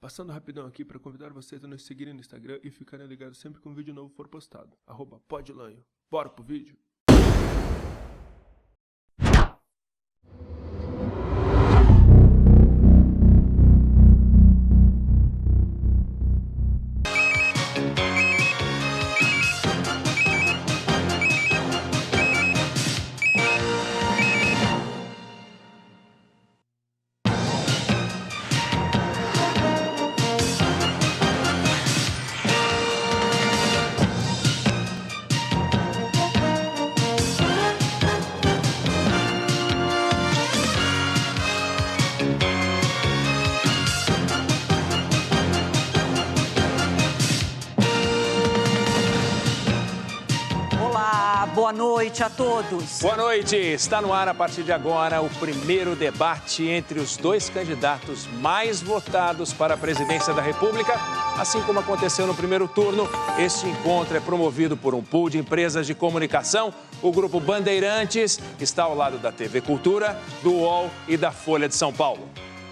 Passando rapidão aqui para convidar vocês a nos seguirem no Instagram e ficarem ligados sempre que um vídeo novo for postado. @podlanho. Bora pro vídeo? Boa noite a todos. Boa noite. Está no ar a partir de agora o primeiro debate entre os dois candidatos mais votados para a presidência da República. Assim como aconteceu no primeiro turno, este encontro é promovido por um pool de empresas de comunicação. O Grupo Bandeirantes está ao lado da TV Cultura, do UOL e da Folha de São Paulo.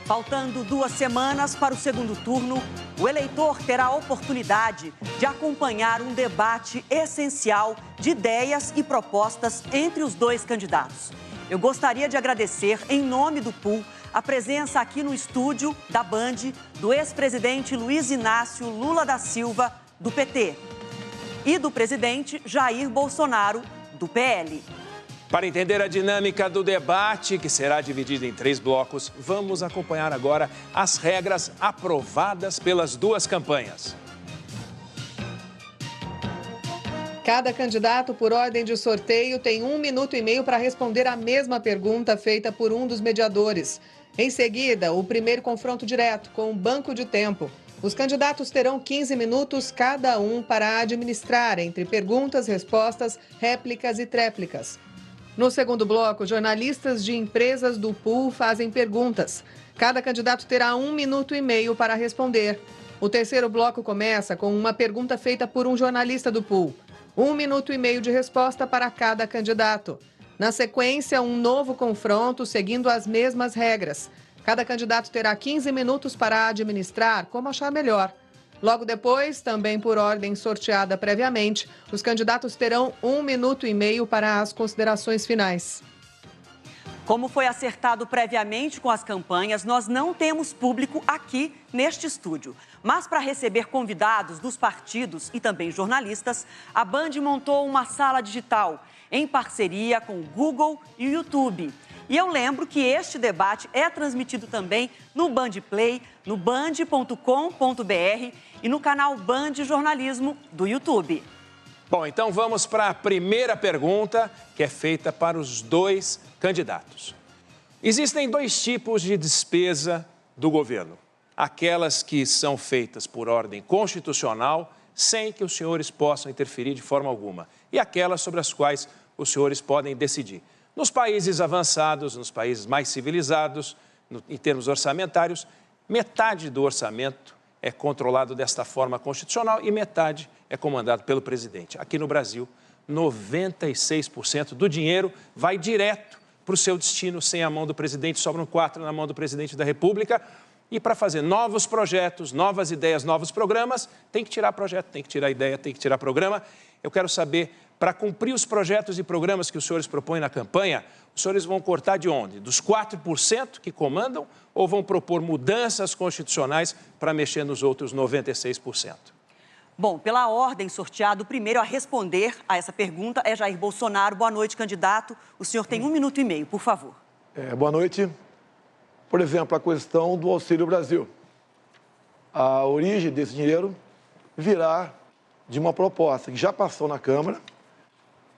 Faltando 2 semanas para o segundo turno, o eleitor terá a oportunidade de acompanhar um debate essencial de ideias e propostas entre os dois candidatos. Eu gostaria de agradecer, em nome do pool, a presença aqui no estúdio da Band do ex-presidente Luiz Inácio Lula da Silva, do PT, e do presidente Jair Bolsonaro, do PL. Para entender a dinâmica do debate, que será dividido em 3 blocos, vamos acompanhar agora as regras aprovadas pelas duas campanhas. Cada candidato, por ordem de sorteio, tem 1 minuto e meio para responder a mesma pergunta feita por um dos mediadores. Em seguida, o primeiro confronto direto, com um banco de tempo. Os candidatos terão 15 minutos cada um para administrar entre perguntas, respostas, réplicas e tréplicas. No segundo bloco, jornalistas de empresas do pool fazem perguntas. Cada candidato terá 1 minuto e meio para responder. O terceiro bloco começa com uma pergunta feita por um jornalista do pool. 1 minuto e meio de resposta para cada candidato. Na sequência, um novo confronto seguindo as mesmas regras. Cada candidato terá 15 minutos para administrar como achar melhor. Logo depois, também por ordem sorteada previamente, os candidatos terão 1 minuto e meio para as considerações finais. Como foi acertado previamente com as campanhas, nós não temos público aqui neste estúdio. Mas para receber convidados dos partidos e também jornalistas, a Band montou uma sala digital em parceria com o Google e o YouTube. E eu lembro que este debate é transmitido também no Band Play, no band.com.br e no canal Band Jornalismo do YouTube. Bom, então vamos para a primeira pergunta, que é feita para os dois candidatos. Existem 2 tipos de despesa do governo. Aquelas que são feitas por ordem constitucional, sem que os senhores possam interferir de forma alguma. E aquelas sobre as quais os senhores podem decidir. Nos países avançados, nos países mais civilizados, em termos orçamentários, metade do orçamento é controlado desta forma constitucional e metade é comandado pelo presidente. Aqui no Brasil, 96% do dinheiro vai direto para o seu destino, sem a mão do presidente, sobram 4 na mão do presidente da República. E para fazer novos projetos, novas ideias, novos programas, tem que tirar projeto, tem que tirar ideia, tem que tirar programa. Eu quero saber, para cumprir os projetos e programas que os senhores propõem na campanha, os senhores vão cortar de onde? Dos 4% que comandam ou vão propor mudanças constitucionais para mexer nos outros 96%? Bom, pela ordem sorteada, o primeiro a responder a essa pergunta é Jair Bolsonaro. Boa noite, candidato. O senhor tem 1 minuto e meio, por favor. Boa noite. Por exemplo, a questão do Auxílio Brasil. A origem desse dinheiro virá de uma proposta que já passou na Câmara,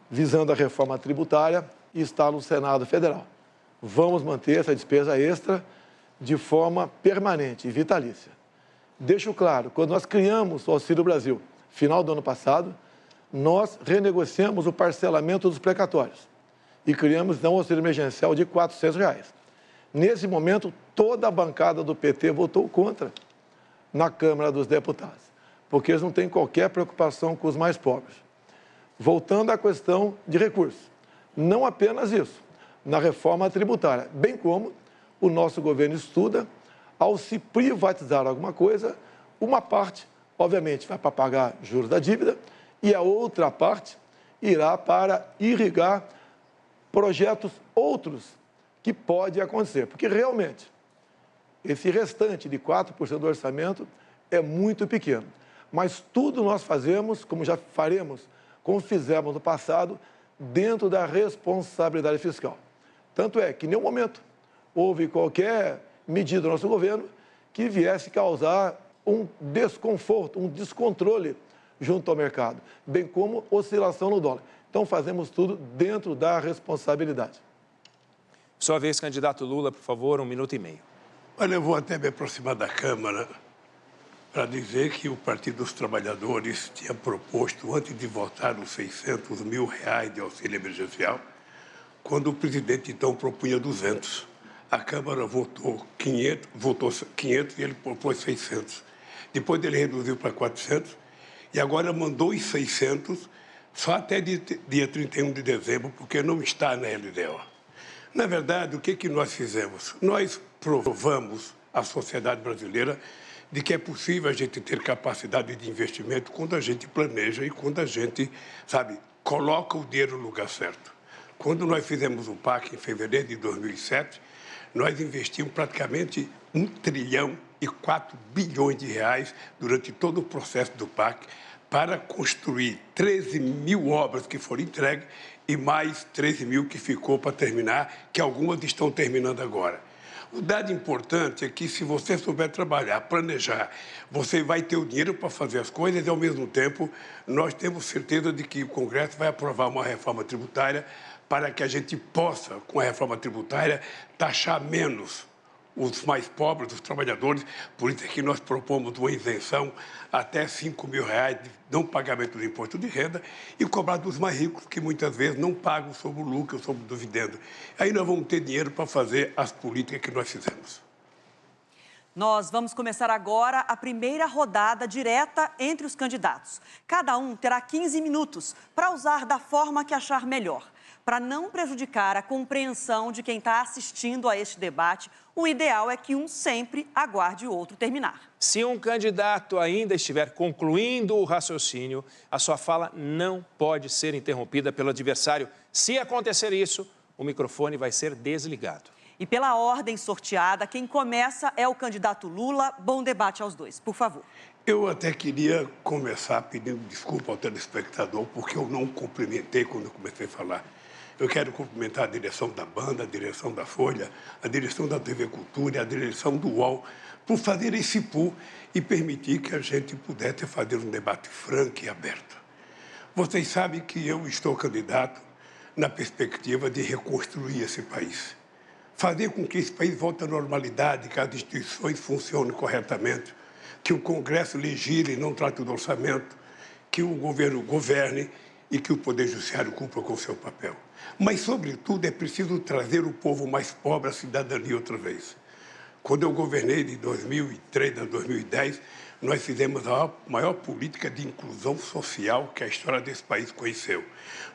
visando a reforma tributária, e está no Senado Federal. Vamos manter essa despesa extra de forma permanente e vitalícia. Deixo claro, quando nós criamos o Auxílio Brasil, final do ano passado, nós renegociamos o parcelamento dos precatórios e criamos um auxílio emergencial de R$ 400. Nesse momento, toda a bancada do PT votou contra na Câmara dos Deputados, porque eles não têm qualquer preocupação com os mais pobres. Voltando à questão de recursos, não apenas isso, na reforma tributária, bem como o nosso governo estuda ao se privatizar alguma coisa, uma parte, obviamente, vai para pagar juros da dívida e a outra parte irá para irrigar projetos outros que pode acontecer. Porque, realmente, esse restante de 4% do orçamento é muito pequeno. Mas tudo nós fazemos, como já faremos, como fizemos no passado, dentro da responsabilidade fiscal. Tanto é que, em nenhum momento, houve qualquer medida do nosso governo que viesse causar um desconforto, um descontrole junto ao mercado, bem como oscilação no dólar. Então, fazemos tudo dentro da responsabilidade. Sua vez, candidato Lula, por favor, 1 minuto e meio. Olha, eu vou até me aproximar da Câmara para dizer que o Partido dos Trabalhadores tinha proposto, antes de votar os R$600 mil de auxílio emergencial, quando o presidente, então, propunha 200. A Câmara votou 500 e ele propôs 600. Depois ele reduziu para 400 e agora mandou os 600 só até dia 31 de dezembro, porque não está na LDO. Na verdade, o que nós fizemos? Nós provamos à sociedade brasileira de que é possível a gente ter capacidade de investimento quando a gente planeja e quando a gente, coloca o dinheiro no lugar certo. Quando nós fizemos o PAC em fevereiro de 2007, nós investimos praticamente R$1,4 trilhão durante todo o processo do PAC para construir 13 mil obras que foram entregues e mais 13 mil que ficou para terminar, que algumas estão terminando agora. O dado importante é que, se você souber trabalhar, planejar, você vai ter o dinheiro para fazer as coisas e, ao mesmo tempo, nós temos certeza de que o Congresso vai aprovar uma reforma tributária para que a gente possa, com a reforma tributária, taxar menos os mais pobres, os trabalhadores. Por isso é que nós propomos uma isenção até R$5 mil de não pagamento do imposto de renda e cobrar dos mais ricos, que muitas vezes não pagam sobre o lucro, sobre o dividendo. Aí nós vamos ter dinheiro para fazer as políticas que nós fizemos. Nós vamos começar agora a primeira rodada direta entre os candidatos. Cada um terá 15 minutos para usar da forma que achar melhor. Para não prejudicar a compreensão de quem está assistindo a este debate, o ideal é que um sempre aguarde o outro terminar. Se um candidato ainda estiver concluindo o raciocínio, a sua fala não pode ser interrompida pelo adversário. Se acontecer isso, o microfone vai ser desligado. E pela ordem sorteada, quem começa é o candidato Lula. Bom debate aos dois, por favor. Eu até queria começar pedindo desculpa ao telespectador, porque eu não cumprimentei quando eu comecei a falar. Eu quero cumprimentar a direção da Banda, a direção da Folha, a direção da TV Cultura e a direção do UOL por fazer esse pool e permitir que a gente pudesse fazer um debate franco e aberto. Vocês sabem que eu estou candidato na perspectiva de reconstruir esse país. Fazer com que esse país volte à normalidade, que as instituições funcionem corretamente, que o Congresso legisle e não trate do orçamento, que o governo governe e que o Poder Judiciário cumpra com o seu papel. Mas, sobretudo, é preciso trazer o povo mais pobre à cidadania outra vez. Quando eu governei de 2003 a 2010, nós fizemos a maior política de inclusão social que a história desse país conheceu.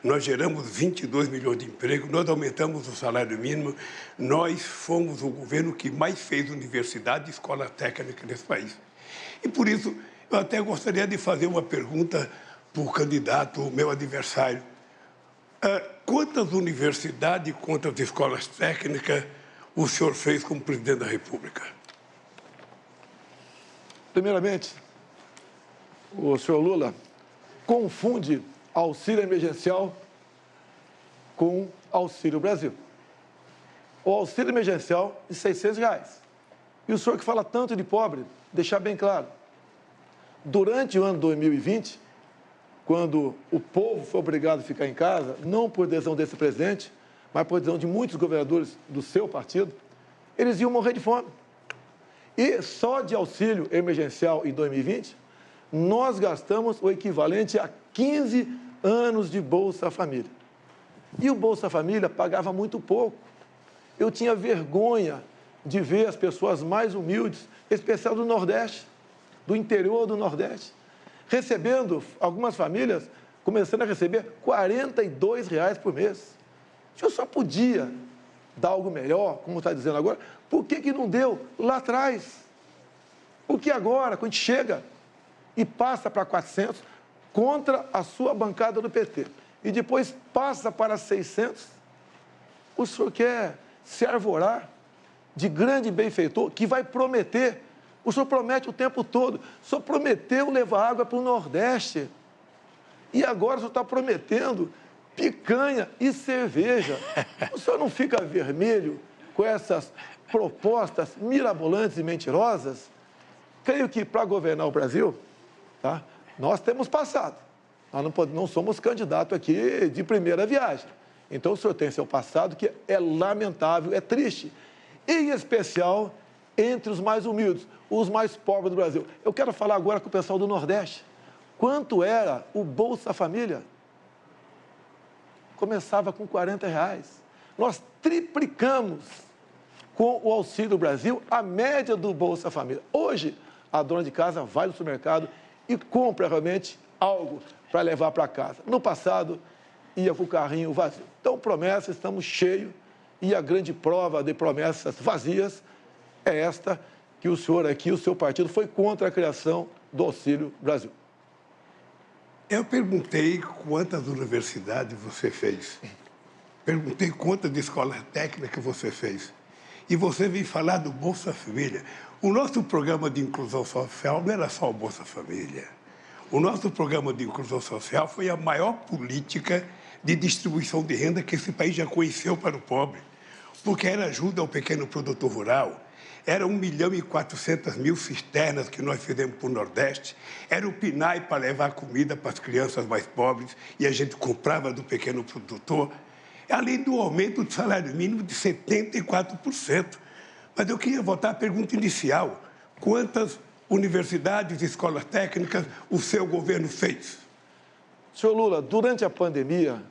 Nós geramos 22 milhões de empregos, nós aumentamos o salário mínimo, nós fomos o governo que mais fez universidade e escola técnica nesse país. E, por isso, eu até gostaria de fazer uma pergunta para o candidato, o meu adversário. Quantas universidades e quantas escolas técnicas o senhor fez como presidente da República? Primeiramente, o senhor Lula confunde auxílio emergencial com Auxílio Brasil. O auxílio emergencial de R$600. E o senhor que fala tanto de pobre, deixar bem claro, durante o ano 2020, quando o povo foi obrigado a ficar em casa, não por decisão desse presidente, mas por decisão de muitos governadores do seu partido, eles iam morrer de fome. E só de auxílio emergencial em 2020, nós gastamos o equivalente a 15 anos de Bolsa Família. E o Bolsa Família pagava muito pouco. Eu tinha vergonha de ver as pessoas mais humildes, especial do Nordeste, do interior do Nordeste, recebendo, algumas famílias, começando a receber R$42 por mês. O senhor só podia dar algo melhor, como está dizendo agora, Por que não deu lá atrás? Por que agora, quando a gente chega e passa para 400 contra a sua bancada do PT e depois passa para 600, o senhor quer se arvorar de grande benfeitor que vai prometer? O senhor promete o tempo todo. O senhor prometeu levar água para o Nordeste. E agora o senhor está prometendo picanha e cerveja. O senhor não fica vermelho com essas propostas mirabolantes e mentirosas? Creio que para governar o Brasil, tá, nós temos passado. Nós não somos candidatos aqui de primeira viagem. Então o senhor tem seu passado que é lamentável, é triste. Em especial entre os mais humildes, os mais pobres do Brasil. Eu quero falar agora com o pessoal do Nordeste. Quanto era o Bolsa Família? Começava com R$40. Nós triplicamos com o Auxílio Brasil a média do Bolsa Família. Hoje, a dona de casa vai no supermercado e compra realmente algo para levar para casa. No passado, ia com o carrinho vazio. Então, promessas, estamos cheios, e a grande prova de promessas vazias é esta, que o senhor aqui, o seu partido, foi contra a criação do Auxílio Brasil. Eu perguntei quantas universidades você fez. Perguntei quantas escolas técnicas você fez. E você veio falar do Bolsa Família. O nosso programa de inclusão social não era só o Bolsa Família. O nosso programa de inclusão social foi a maior política de distribuição de renda que esse país já conheceu para o pobre. Porque era ajuda ao pequeno produtor rural, era 1.400.000 cisternas que nós fizemos para o Nordeste, era o PNAE para levar comida para as crianças mais pobres e a gente comprava do pequeno produtor, além do aumento do salário mínimo de 74%. Mas eu queria voltar à pergunta inicial. Quantas universidades e escolas técnicas o seu governo fez? Senhor Lula, durante a pandemia,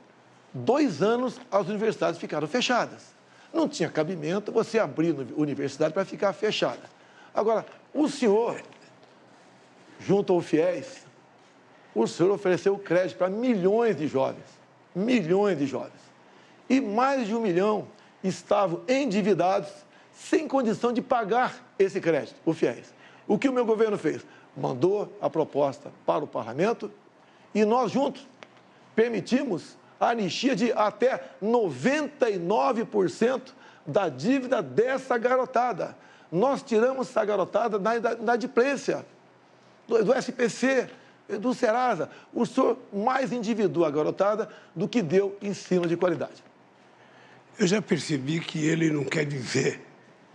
2 anos as universidades ficaram fechadas. Não tinha cabimento você abrir a universidade para ficar fechada. Agora, o senhor, junto ao FIES, o senhor ofereceu crédito para milhões de jovens. Milhões de jovens. E mais de 1 milhão estavam endividados, sem condição de pagar esse crédito, o FIES. O que o meu governo fez? Mandou a proposta para o parlamento e nós juntos permitimos a anistia de até 99% da dívida dessa garotada. Nós tiramos essa garotada da inadimplência, do SPC, do Serasa. O senhor mais endividou a garotada do que deu ensino de qualidade. Eu já percebi que ele não quer dizer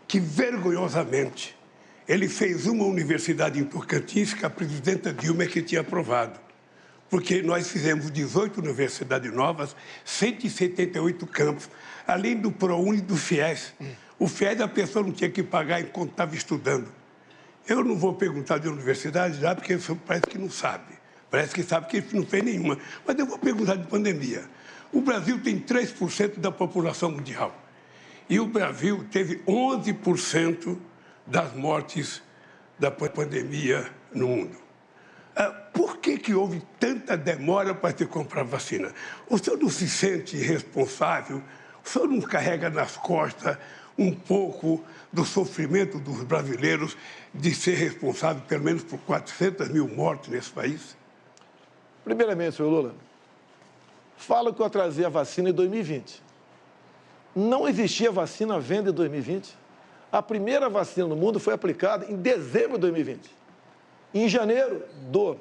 que, vergonhosamente, ele fez uma universidade em Tocantins que a presidenta Dilma que tinha aprovado. Porque nós fizemos 18 universidades novas, 178 campos, além do ProUni e do FIES. O FIES a pessoa não tinha que pagar enquanto estava estudando. Eu não vou perguntar de universidade já, porque parece que não sabe. Parece que sabe que ele não fez nenhuma. Mas eu vou perguntar de pandemia. O Brasil tem 3% da população mundial. E o Brasil teve 11% das mortes da pandemia no mundo. Por que houve tanta demora para se comprar vacina? O senhor não se sente responsável? O senhor não carrega nas costas um pouco do sofrimento dos brasileiros de ser responsável, pelo menos, por 400.000 mortes nesse país? Primeiramente, senhor Lula, fala que eu atrasei a vacina em 2020. Não existia vacina à venda em 2020. A primeira vacina no mundo foi aplicada em dezembro de 2020. Em janeiro do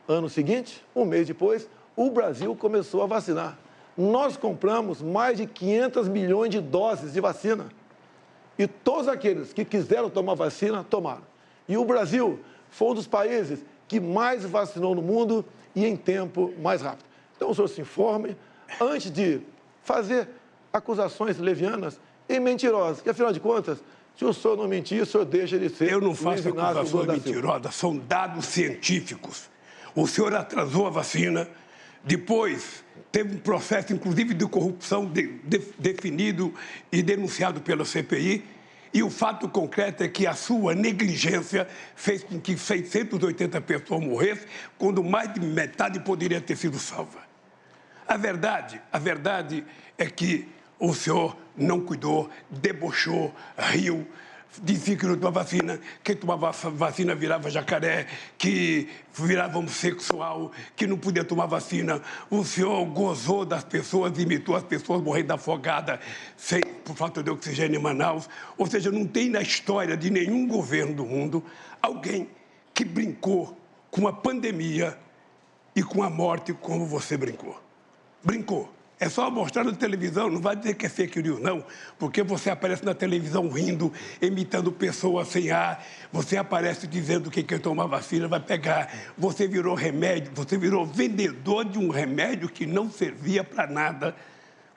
ano seguinte, um mês depois, o Brasil começou a vacinar. Nós compramos mais de 500 milhões de doses de vacina. E todos aqueles que quiseram tomar vacina, tomaram. E o Brasil foi um dos países que mais vacinou no mundo e em tempo mais rápido. Então, o senhor se informe antes de fazer acusações levianas e mentirosas, que, afinal de contas, se o senhor não mentir, o senhor deixa de ser... Eu não faço acusações mentirosas, são dados científicos. O senhor atrasou a vacina, depois teve um processo, inclusive, de corrupção definido e denunciado pela CPI, e o fato concreto é que a sua negligência fez com que 680 pessoas morressem, quando mais de metade poderia ter sido salva. A verdade é que o senhor não cuidou, debochou, riu, dizia que não tomava vacina, quem tomava vacina virava jacaré, que virava homossexual, que não podia tomar vacina. O senhor gozou das pessoas, imitou as pessoas morrendo afogada por falta de oxigênio em Manaus. Ou seja, não tem na história de nenhum governo do mundo alguém que brincou com a pandemia e com a morte como você brincou. Brincou. É só mostrar na televisão, não vai dizer que é fake news, não, porque você aparece na televisão rindo, imitando pessoas sem ar, você aparece dizendo que quem tomar vacina vai pegar, você virou remédio, você virou vendedor de um remédio que não servia para nada,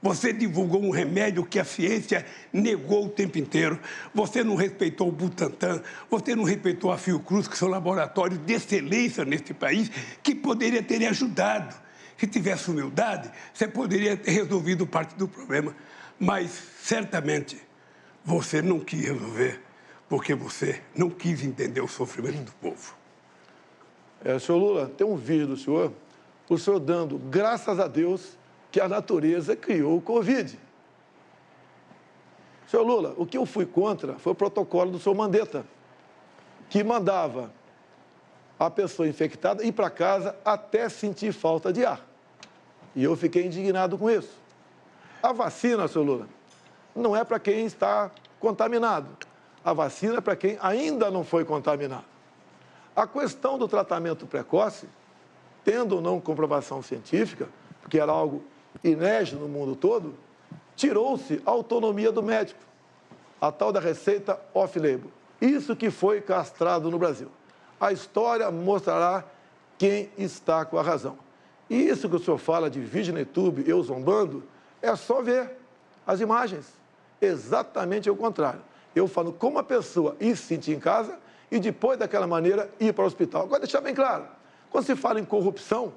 você divulgou um remédio que a ciência negou o tempo inteiro, você não respeitou o Butantan, você não respeitou a Fiocruz, que são laboratórios de excelência neste país, que poderia ter ajudado. Se tivesse humildade, você poderia ter resolvido parte do problema. Mas, certamente, você não quis resolver, porque você não quis entender o sofrimento do povo. Senhor Lula, tem um vídeo do senhor, o senhor dando graças a Deus que a natureza criou o Covid. Senhor Lula, o que eu fui contra foi o protocolo do senhor Mandetta, que mandava a pessoa infectada ir para casa até sentir falta de ar. E eu fiquei indignado com isso. A vacina, senhor Lula, não é para quem está contaminado. A vacina é para quem ainda não foi contaminado. A questão do tratamento precoce, tendo ou não comprovação científica, porque era algo inédito no mundo todo, tirou-se a autonomia do médico, a tal da receita off-label. Isso que foi castrado no Brasil. A história mostrará quem está com a razão. E isso que o senhor fala de vídeo no YouTube, eu zombando, é só ver as imagens. Exatamente o contrário. Eu falo como a pessoa ir se sentir em casa e depois daquela maneira ir para o hospital. Agora, deixar bem claro, quando se fala em corrupção,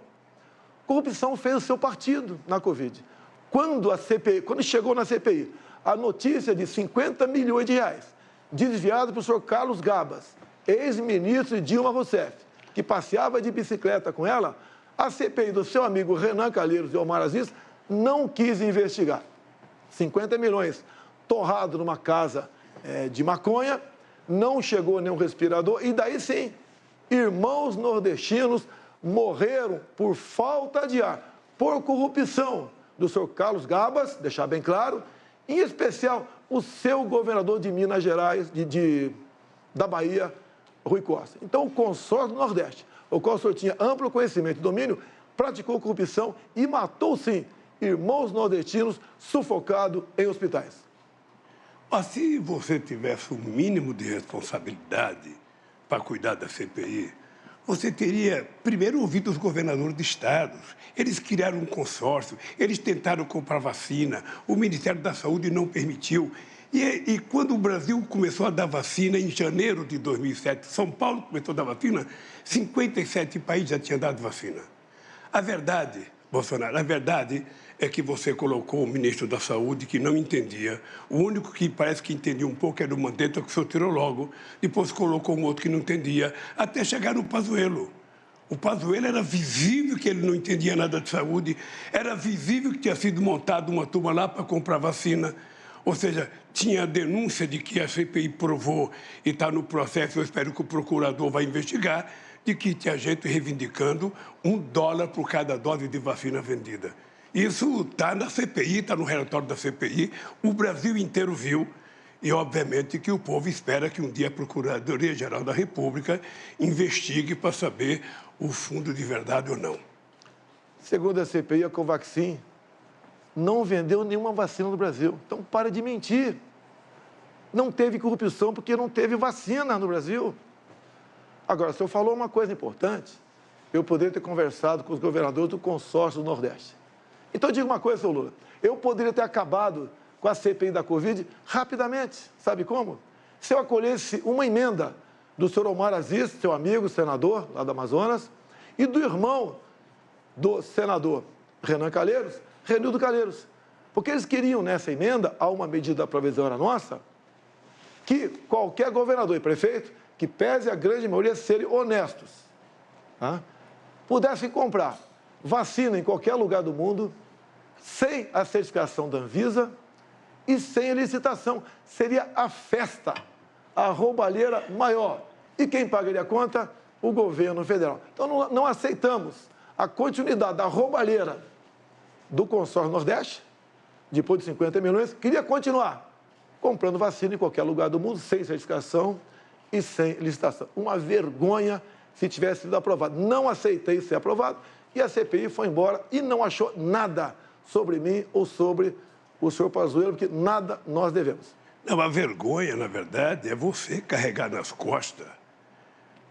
corrupção fez o seu partido na Covid. Quando chegou na CPI, a notícia de 50 milhões de reais desviado para o senhor Carlos Gabas, ex-ministro de Dilma Rousseff, que passeava de bicicleta com ela, a CPI do seu amigo Renan Calheiros e Omar Aziz não quis investigar. 50 milhões torrado numa casa de maconha, não chegou nenhum respirador, e daí sim, irmãos nordestinos morreram por falta de ar, por corrupção do senhor Carlos Gabas, deixar bem claro, em especial o seu governador de Minas Gerais, da Bahia, Rui Costa. Então, o consórcio do Nordeste, o qual o senhor tinha amplo conhecimento e domínio, praticou corrupção e matou, sim, irmãos nordestinos sufocados em hospitais. Mas se você tivesse um mínimo de responsabilidade para cuidar da CPI, você teria, primeiro, ouvido os governadores de estados. Eles criaram um consórcio, eles tentaram comprar vacina, o Ministério da Saúde não permitiu. E quando o Brasil começou a dar vacina, em janeiro de 2007, São Paulo começou a dar vacina, 57 países já tinham dado vacina. A verdade, Bolsonaro, a verdade é que você colocou o ministro da Saúde que não entendia. O único que parece que entendia um pouco era o Mandetta, que o senhor tirou logo. Depois colocou um outro que não entendia, até chegar no Pazuello. O Pazuello era visível que ele não entendia nada de saúde, era visível que tinha sido montada uma turma lá para comprar vacina. Ou seja, tinha a denúncia de que a CPI provou e está no processo, eu espero que o procurador vai investigar, de que tinha gente reivindicando $1 por cada dose de vacina vendida. Isso está na CPI, está no relatório da CPI, o Brasil inteiro viu e, obviamente, que o povo espera que um dia a Procuradoria-Geral da República investigue para saber o fundo de verdade ou não. Segundo a CPI, a Covaxin não vendeu nenhuma vacina no Brasil. Então, para de mentir. Não teve corrupção porque não teve vacina no Brasil. Agora, o senhor falou uma coisa importante. Eu poderia ter conversado com os governadores do consórcio do Nordeste. Então, eu digo uma coisa, senhor Lula. Eu poderia ter acabado com a CPI da Covid rapidamente. Sabe como? Se eu acolhesse uma emenda do senhor Omar Aziz, seu amigo, senador, lá do Amazonas, e do irmão do senador Renan Calheiros, Renildo Calheiros. Porque eles queriam, nessa emenda, a uma medida da provisão era nossa, que qualquer governador e prefeito, que pese a grande maioria serem honestos, pudessem comprar vacina em qualquer lugar do mundo, sem a certificação da Anvisa e sem licitação. Seria a festa, a roubalheira maior. E quem pagaria a conta? O governo federal. Então, não aceitamos a continuidade da roubalheira do consórcio Nordeste, depois de 50 milhões, queria continuar comprando vacina em qualquer lugar do mundo, sem certificação e sem licitação. Uma vergonha se tivesse sido aprovado. Não aceitei ser aprovado e a CPI foi embora e não achou nada sobre mim ou sobre o senhor Pazuello, porque nada nós devemos. Não, a vergonha, na verdade, é você carregar nas costas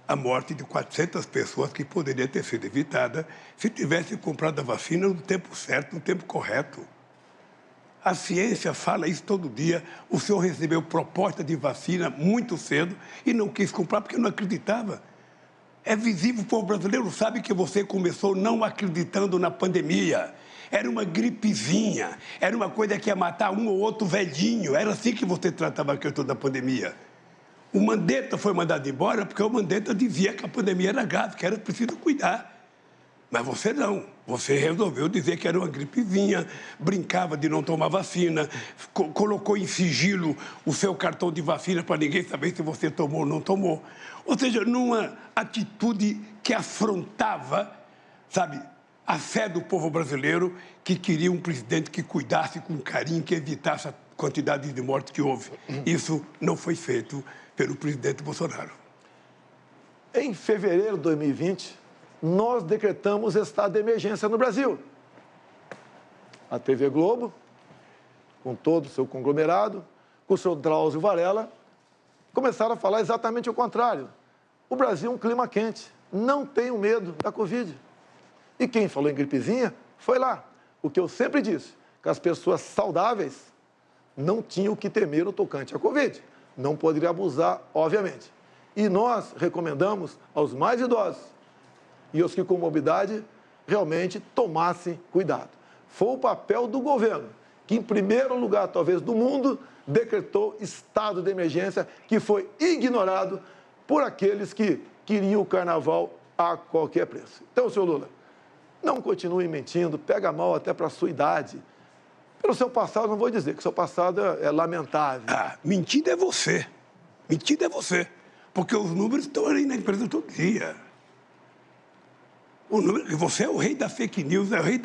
a morte de 400 pessoas que poderia ter sido evitada se tivesse comprado a vacina no tempo certo, no tempo correto. A ciência fala isso todo dia. O senhor recebeu proposta de vacina muito cedo e não quis comprar porque não acreditava. É visível, o povo brasileiro sabe que você começou não acreditando na pandemia. Era uma gripezinha, era uma coisa que ia matar um ou outro velhinho. Era assim que você tratava a questão da pandemia. O Mandetta foi mandado embora porque o Mandetta dizia que a pandemia era grave, que era preciso cuidar. Mas você não. Você resolveu dizer que era uma gripezinha, brincava de não tomar vacina, colocou em sigilo o seu cartão de vacina para ninguém saber se você tomou ou não tomou. Ou seja, numa atitude que afrontava, sabe, a fé do povo brasileiro, que queria um presidente que cuidasse com carinho, que evitasse a quantidade de mortes que houve. Isso não foi feito pelo presidente Bolsonaro. Em fevereiro de 2020, nós decretamos estado de emergência no Brasil. A TV Globo, com todo o seu conglomerado, com o seu Drauzio Varela, começaram a falar exatamente o contrário. O Brasil é um clima quente, não tenham medo da Covid. E quem falou em gripezinha foi lá. O que eu sempre disse, que as pessoas saudáveis não tinham que temer o tocante à Covid. Não poderia abusar, obviamente. E nós recomendamos aos mais idosos e aos que com mobilidade realmente tomassem cuidado. Foi o papel do governo, que em primeiro lugar, talvez, do mundo, decretou estado de emergência, que foi ignorado por aqueles que queriam o carnaval a qualquer preço. Então, senhor Lula, não continue mentindo, pega mal até para a sua idade. Pelo seu passado, não vou dizer que o seu passado é lamentável. Mentira é você. Mentira é você. Porque os números estão ali na empresa todo dia. Você é o rei da fake news, é o rei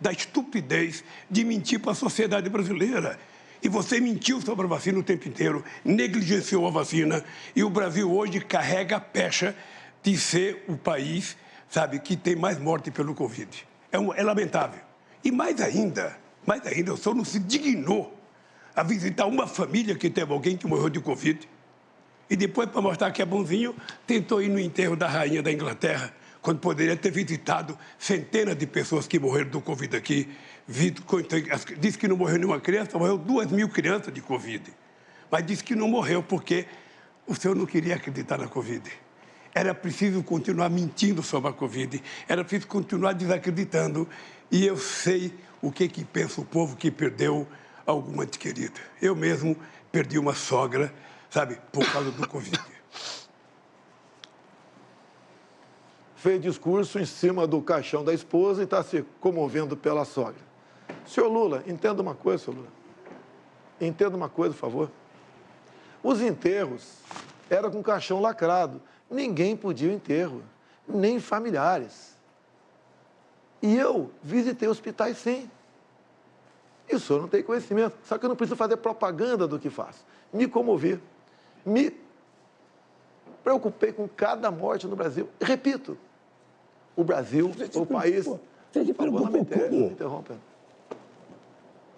da estupidez de mentir para a sociedade brasileira. E você mentiu sobre a vacina o tempo inteiro, negligenciou a vacina, e o Brasil hoje carrega a pecha de ser o país, sabe, que tem mais morte pelo Covid. É lamentável. E mais ainda, o senhor não se dignou a visitar uma família que teve alguém que morreu de Covid. E depois, para mostrar que é bonzinho, tentou ir no enterro da rainha da Inglaterra, quando poderia ter visitado centenas de pessoas que morreram do Covid aqui. Disse que não morreu nenhuma criança, morreu 2.000 crianças de Covid. Mas disse que não morreu porque o senhor não queria acreditar na Covid. Era preciso continuar mentindo sobre a Covid, era preciso continuar desacreditando. E eu sei o que pensa o povo que perdeu algum ente querido. Eu mesmo perdi uma sogra, sabe, por causa do Covid. Fez discurso em cima do caixão da esposa e está se comovendo pela sogra. Senhor Lula, entenda uma coisa, senhor Lula. Entenda uma coisa, por favor. Os enterros eram com caixão lacrado. Ninguém podia o enterro, nem familiares. E eu visitei hospitais, sim. E o senhor não tem conhecimento. Só que eu não preciso fazer propaganda do que faço. Me comovi. Me preocupei com cada morte no Brasil. Repito, o Brasil, o país...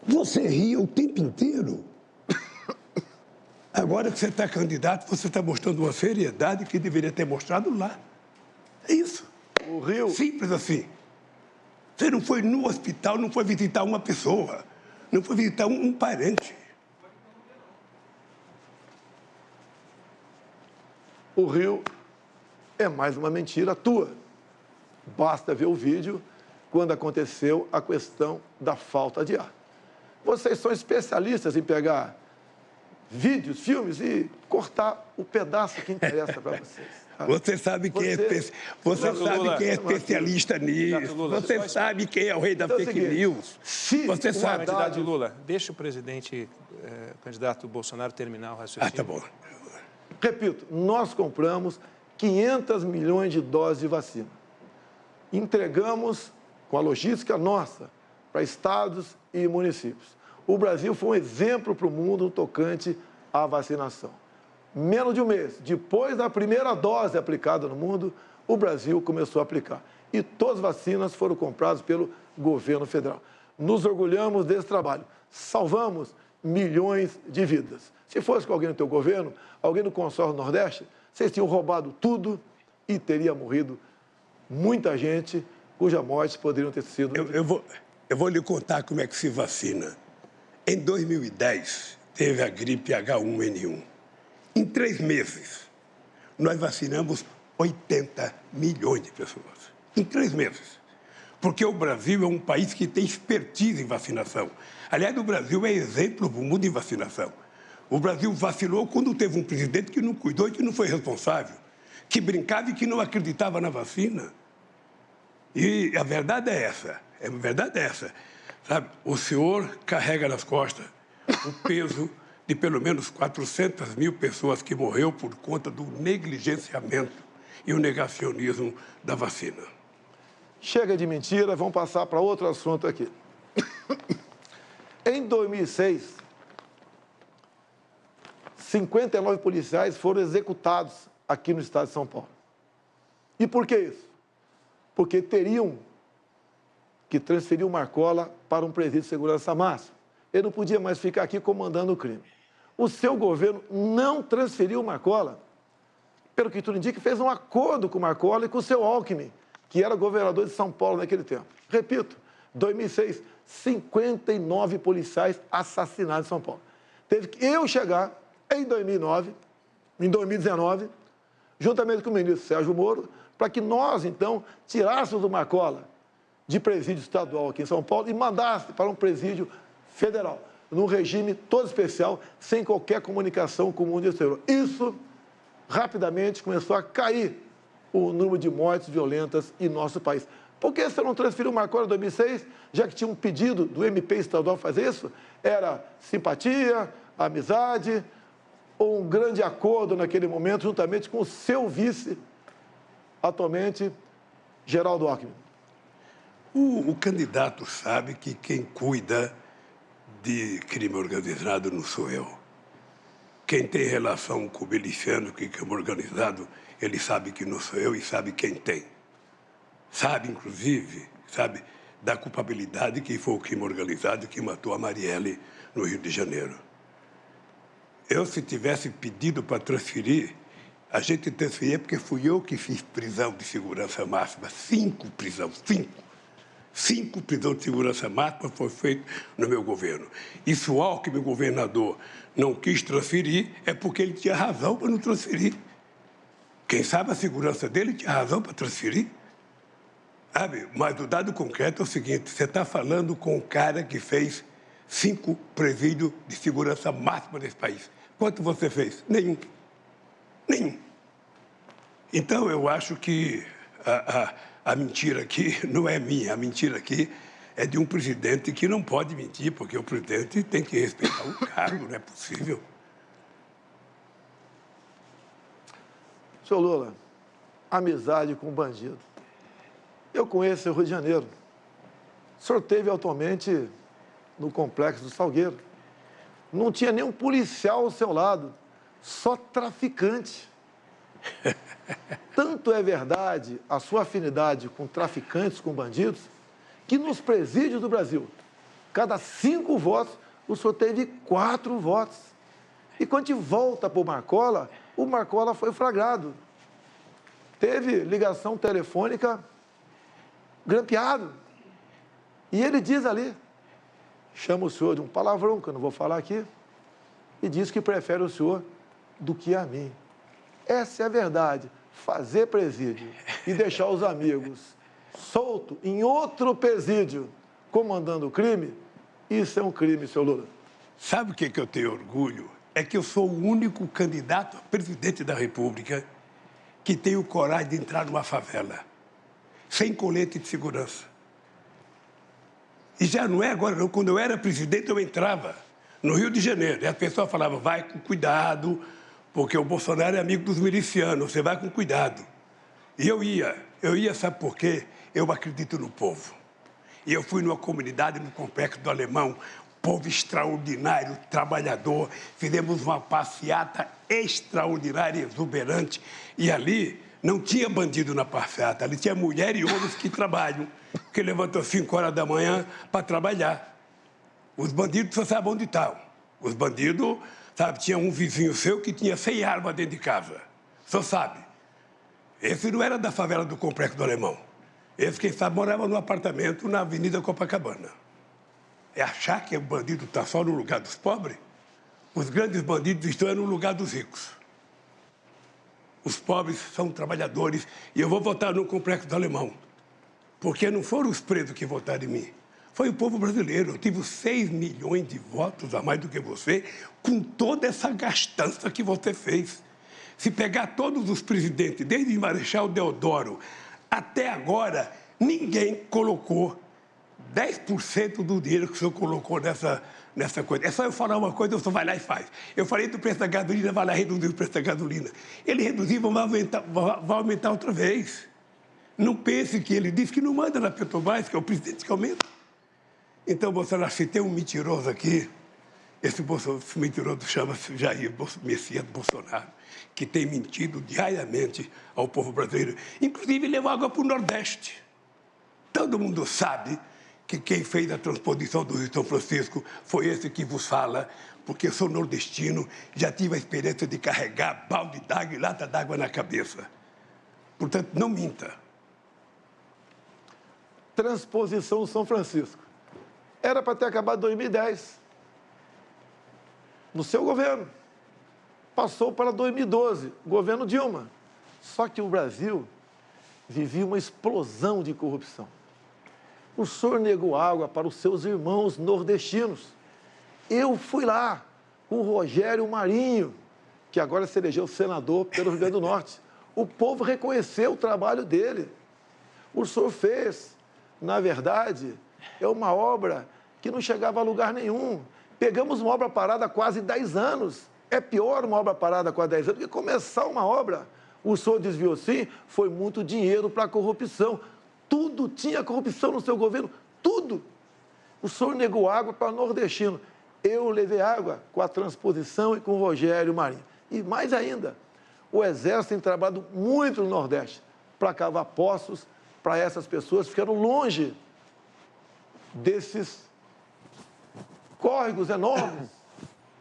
Você ria o tempo inteiro. Agora que você está candidato, você está mostrando uma seriedade que deveria ter mostrado lá. É isso. O Rio... Simples assim. Você não foi no hospital, não foi visitar uma pessoa, não foi visitar um parente. O Rio é mais uma mentira tua. Basta ver o vídeo quando aconteceu a questão da falta de ar. Vocês são especialistas em pegar vídeos, filmes e cortar o pedaço que interessa para vocês. Você sabe quem é especialista nisso. Você sabe quem é o rei da fake news. Você sabe. Candidato Lula, deixa o presidente, o candidato Bolsonaro terminar o raciocínio. Tá bom. Repito, nós compramos 500 milhões de doses de vacina. Entregamos com a logística nossa para estados e municípios. O Brasil foi um exemplo para o mundo no tocante à vacinação. Menos de um mês, depois da primeira dose aplicada no mundo, o Brasil começou a aplicar. E todas as vacinas foram compradas pelo governo federal. Nos orgulhamos desse trabalho. Salvamos milhões de vidas. Se fosse com alguém no teu governo, alguém do consórcio Nordeste, vocês tinham roubado tudo e teria morrido muita gente, cuja morte poderiam ter sido... Eu vou lhe contar como é que se vacina. Em 2010, teve a gripe H1N1. Em 3 meses, nós vacinamos 80 milhões de pessoas. Em 3 meses. Porque o Brasil é um país que tem expertise em vacinação. Aliás, o Brasil é exemplo do mundo em vacinação. O Brasil vacilou quando teve um presidente que não cuidou e que não foi responsável, que brincava e que não acreditava na vacina. E a verdade é essa. A verdade é essa. Sabe? O senhor carrega nas costas o peso de pelo menos 400 mil pessoas que morreu por conta do negligenciamento e o negacionismo da vacina. Chega de mentira, vamos passar para outro assunto aqui. Em 2006, 59 policiais foram executados aqui no estado de São Paulo. E por que isso? Porque teriam que transferir o Marcola para um presídio de segurança máxima. Ele não podia mais ficar aqui comandando o crime. O seu governo não transferiu o Marcola. Pelo que tudo indica, fez um acordo com o Marcola e com o seu Alckmin, que era governador de São Paulo naquele tempo. Repito, 2006, 59 policiais assassinados em São Paulo. Teve que eu chegar em 2019, juntamente com o ministro Sérgio Moro, para que nós, então, tirássemos o Marcola de presídio estadual aqui em São Paulo e mandasse para um presídio federal, num regime todo especial, sem qualquer comunicação com o mundo exterior. Isso, rapidamente, começou a cair o número de mortes violentas em nosso país. Por que você não transferiu o Marcola em 2006, já que tinha um pedido do MP estadual fazer isso? Era simpatia, amizade ou um grande acordo naquele momento, juntamente com o seu vice, atualmente, Geraldo Alckmin? O candidato sabe que quem cuida de crime organizado não sou eu. Quem tem relação com o miliciano, que é crime organizado, ele sabe que não sou eu e sabe quem tem. Sabe, inclusive, sabe da culpabilidade que foi o crime organizado que matou a Marielle no Rio de Janeiro. Eu, se tivesse pedido para transferir, a gente transferia porque fui eu que fiz prisão de segurança máxima. 5 prisões, 5 prisões de segurança máxima foi feito no meu governo. E se o Alckmin, governador, não quis transferir, é porque ele tinha razão para não transferir. Quem sabe a segurança dele tinha razão para transferir. Sabe? Mas o dado concreto é o seguinte, você está falando com um cara que fez 5 presídios de segurança máxima nesse país. Quanto você fez? Nenhum. Então, eu acho que a mentira aqui não é minha. A mentira aqui é de um presidente que não pode mentir, porque o presidente tem que respeitar o cargo, não é possível. Senhor Lula, amizade com bandido. Eu conheço o Rio de Janeiro. O senhor esteve atualmente no Complexo do Salgueiro. Não tinha nenhum policial ao seu lado, só traficante. Tanto é verdade a sua afinidade com traficantes, com bandidos, que nos presídios do Brasil, cada 5 votos, o senhor teve 4 votos. E quando a gente volta para o Marcola foi flagrado. Teve ligação telefônica grampeado. E ele diz ali, chama o senhor de um palavrão, que eu não vou falar aqui, e diz que prefere o senhor do que a mim. Essa é a verdade. Fazer presídio e deixar os amigos soltos em outro presídio comandando o crime, isso é um crime, senhor Lula. Sabe o que eu tenho orgulho? É que eu sou o único candidato a presidente da República que tenham coragem de entrar numa favela, sem colete de segurança. E já não é agora, não. Quando eu era presidente, eu entrava no Rio de Janeiro. E a pessoa falava, vai com cuidado, porque o Bolsonaro é amigo dos milicianos, você vai com cuidado. E eu ia, sabe por quê? Eu acredito no povo. E eu fui numa comunidade, no Complexo do Alemão, povo extraordinário, trabalhador, fizemos uma passeata extraordinária, exuberante, e ali não tinha bandido na passeata, ali tinha mulher e homens que trabalham, que levantam às 5 horas da manhã para trabalhar. Os bandidos só sabem onde estão. Os bandidos, sabe, tinha um vizinho seu que tinha 100 armas dentro de casa, só sabe. Esse não era da favela do Complexo do Alemão. Esse, quem sabe, morava num apartamento na Avenida Copacabana. É achar que o bandido está só no lugar dos pobres? Os grandes bandidos estão no lugar dos ricos. Os pobres são trabalhadores e eu vou votar no Complexo do Alemão. Porque não foram os presos que votaram em mim. Foi o povo brasileiro. Eu tive 6 milhões de votos a mais do que você, com toda essa gastança que você fez. Se pegar todos os presidentes, desde Marechal Deodoro até agora, ninguém colocou 10% do dinheiro que o senhor colocou nessa coisa. É só eu falar uma coisa, o senhor vai lá e faz. Eu falei do preço da gasolina, vai lá reduzir o preço da gasolina. Ele reduziu, vai aumentar outra vez. Não pense que ele disse que não manda na Petrobras, que é o presidente que aumenta. Então, Bolsonaro, se tem um mentiroso aqui, esse mentiroso chama-se Jair Messias Bolsonaro, que tem mentido diariamente ao povo brasileiro. Inclusive, levou água para o Nordeste. Todo mundo sabe que quem fez a transposição do Rio São Francisco foi esse que vos fala, porque eu sou nordestino, já tive a experiência de carregar balde d'água e lata d'água na cabeça. Portanto, não minta. Transposição do São Francisco. Era para ter acabado em 2010. No seu governo. Passou para 2012, governo Dilma. Só que o Brasil vivia uma explosão de corrupção. O senhor negou água para os seus irmãos nordestinos. Eu fui lá com o Rogério Marinho, que agora se elegeu senador pelo Rio Grande do Norte. O povo reconheceu o trabalho dele. O senhor fez, na verdade, é uma obra que não chegava a lugar nenhum. Pegamos uma obra parada há quase 10 anos. É pior uma obra parada há quase 10 anos do que começar uma obra. O senhor desviou, sim, foi muito dinheiro para a corrupção. Tudo tinha corrupção no seu governo, tudo. O senhor negou água para o nordestino. Eu levei água com a transposição e com o Rogério Marinho. E mais ainda, o Exército tem trabalhado muito no Nordeste para cavar poços para essas pessoas que ficaram longe desses córregos enormes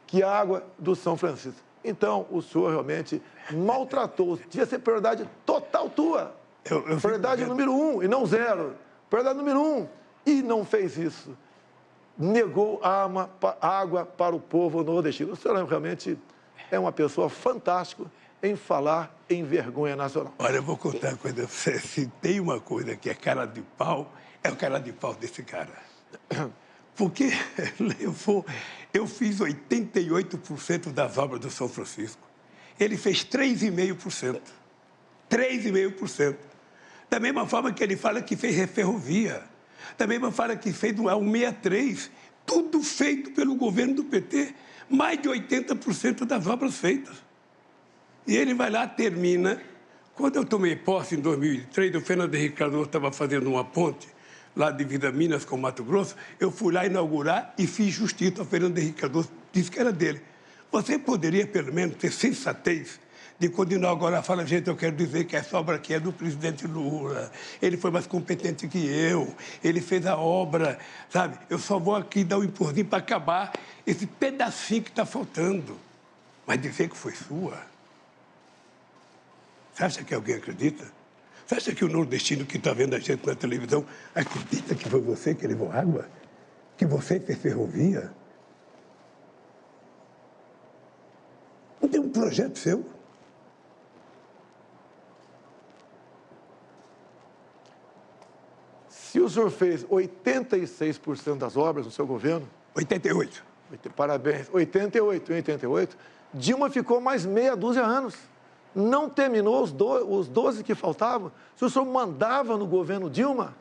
que a água do São Francisco. Então, o senhor realmente maltratou. Devia ser prioridade total tua. Prioridade número 1 e não 0. Prioridade número 1. E não fez isso. Negou água para o povo nordestino. O senhor realmente é uma pessoa fantástica em falar em vergonha nacional. Olha, eu vou contar uma coisa. Se tem uma coisa que é cara de pau, é o cara de pau desse cara. Porque eu fiz 88% das obras do São Francisco. Ele fez 3,5%. 3,5%. Da mesma forma que ele fala que fez ferrovia. Da mesma forma que fez o 163. Tudo feito pelo governo do PT. Mais de 80% das obras feitas. E ele vai lá, termina. Quando eu tomei posse em 2003, o Fernando Henrique Cardoso estava fazendo uma ponte lá de Vida Minas com Mato Grosso, eu fui lá inaugurar e fiz justiça ao Fernando Henrique Cardoso, disse que era dele. Você poderia, pelo menos, ter sensatez de quando inaugurar, fala, gente, eu quero dizer que essa obra aqui é do presidente Lula, ele foi mais competente que eu, ele fez a obra, sabe? Eu só vou aqui dar um empurrinho para acabar esse pedacinho que está faltando. Mas dizer que foi sua? Você acha que alguém acredita? Você acha que o nordestino que está vendo a gente na televisão acredita que foi você que levou água? Que você fez ferrovia? Não tem um projeto seu? Se o senhor fez 86% das obras no seu governo... 88. Parabéns. 88, Dilma ficou mais meia dúzia de anos. não terminou os 12 que faltavam? Se o senhor mandava no governo Dilma,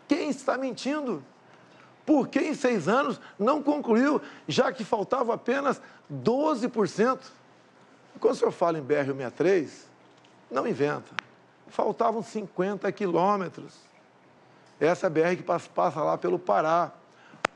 quem está mentindo? Por que em 6 anos não concluiu, já que faltava apenas 12%? Quando o senhor fala em BR-163, não inventa. Faltavam 50 quilômetros. Essa é a BR que passa lá pelo Pará.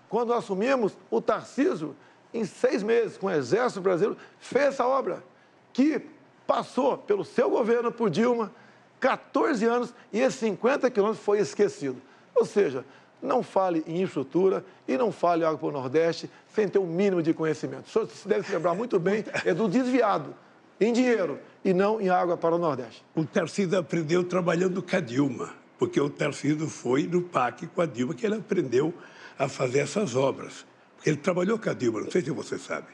Quando assumimos, o Tarcísio, em 6 meses, com o Exército Brasileiro, fez essa obra, que passou pelo seu governo, por Dilma, 14 anos, e esses 50 quilômetros foi esquecido. Ou seja, não fale em infraestrutura e não fale em água para o Nordeste sem ter um mínimo de conhecimento. O senhor deve se lembrar muito bem, é do desviado em dinheiro e não em água para o Nordeste. O Tarcísio aprendeu trabalhando com a Dilma, porque o Tarcísio foi no PAC com a Dilma que ele aprendeu a fazer essas obras. Porque ele trabalhou com a Dilma, não sei se você sabe.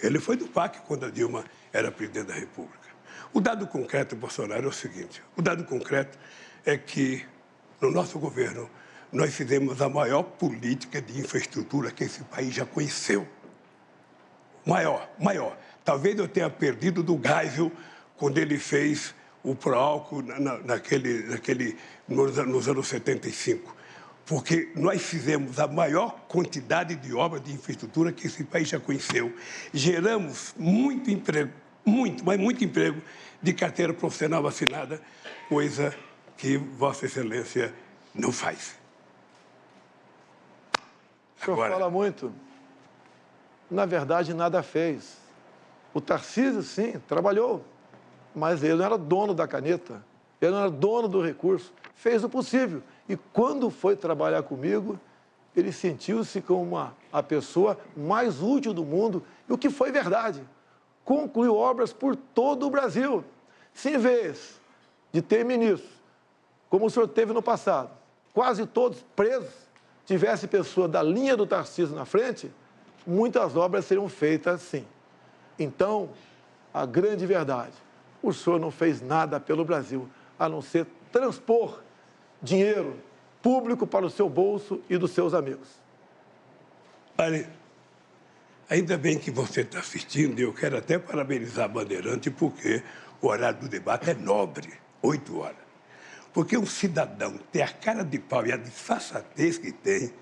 Ele foi do PAC quando a Dilma era presidente da República. O dado concreto, Bolsonaro, é o seguinte. O dado concreto é que, no nosso governo, nós fizemos a maior política de infraestrutura que esse país já conheceu. Maior. Talvez eu tenha perdido do Geisel quando ele fez o Proálcool nos anos 75. Porque nós fizemos a maior quantidade de obras de infraestrutura que esse país já conheceu. Geramos muito emprego, muito emprego de carteira profissional assinada, coisa que Vossa Excelência não faz. O senhor fala muito. Na verdade, nada fez. O Tarcísio, sim, trabalhou, mas ele não era dono da caneta, ele não era dono do recurso, fez o possível. E quando foi trabalhar comigo, ele sentiu-se como a pessoa mais útil do mundo, e o que foi verdade. Concluiu obras por todo o Brasil. Se em vez de ter ministros, como o senhor teve no passado, quase todos presos, tivesse pessoa da linha do Tarcísio na frente, muitas obras seriam feitas sim. Então, a grande verdade, o senhor não fez nada pelo Brasil, a não ser transpor dinheiro público para o seu bolso e dos seus amigos. Olha, ainda bem que você está assistindo, e eu quero até parabenizar a Bandeirante, porque o horário do debate é nobre, 8 horas. Porque um cidadão tem a cara de pau e a disfarçatez que tem,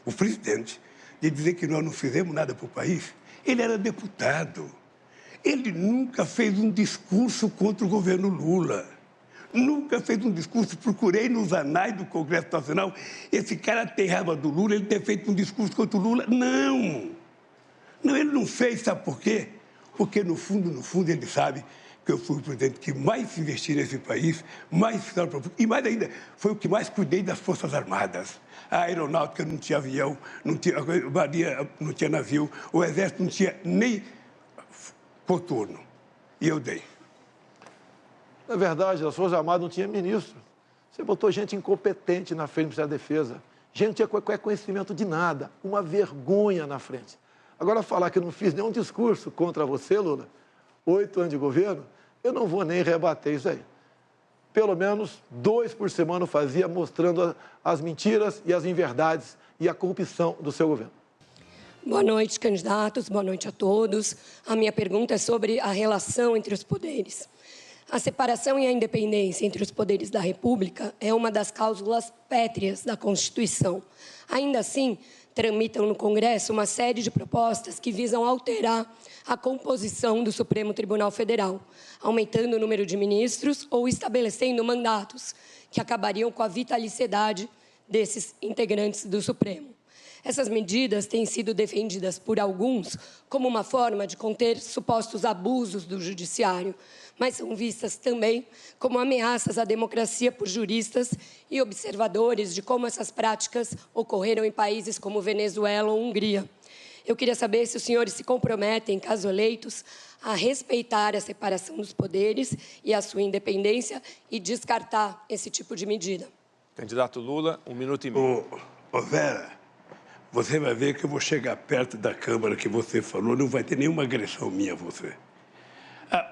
o presidente, de dizer que nós não fizemos nada para o país. Ele era deputado. Ele nunca fez um discurso contra o governo Lula. Nunca fez um discurso. Procurei nos anais do Congresso Nacional. Esse cara tem raiva do Lula, ele ter feito um discurso contra o Lula. Não! Não, ele não fez, sabe por quê? Porque, no fundo, ele sabe que eu fui o presidente que mais investi nesse país, e mais ainda, foi o que mais cuidei das Forças Armadas. A aeronáutica não tinha avião, a marinha não tinha navio, o exército não tinha nem coturno. E eu dei. Na verdade, as Forças Armadas não tinham ministro. Você botou gente incompetente na frente do Ministério da Defesa. Gente não tinha qualquer conhecimento de nada. Uma vergonha na frente. Agora, falar que eu não fiz nenhum discurso contra você, Lula, 8 anos de governo, eu não vou nem rebater isso aí. Pelo menos 2 por semana eu fazia, mostrando as mentiras e as inverdades e a corrupção do seu governo. Boa noite, candidatos. Boa noite a todos. A minha pergunta é sobre a relação entre os poderes. A separação e a independência entre os poderes da República é uma das cláusulas pétreas da Constituição. Ainda assim, tramitam no Congresso uma série de propostas que visam alterar a composição do Supremo Tribunal Federal, aumentando o número de ministros ou estabelecendo mandatos que acabariam com a vitaliciedade desses integrantes do Supremo. Essas medidas têm sido defendidas por alguns como uma forma de conter supostos abusos do judiciário, mas são vistas também como ameaças à democracia por juristas e observadores de como essas práticas ocorreram em países como Venezuela ou Hungria. Eu queria saber se os senhores se comprometem, caso eleitos, a respeitar a separação dos poderes e a sua independência e descartar esse tipo de medida. Candidato Lula, 1 minuto e meio. Ô Vera, você vai ver que eu vou chegar perto da Câmara que você falou, não vai ter nenhuma agressão minha a você.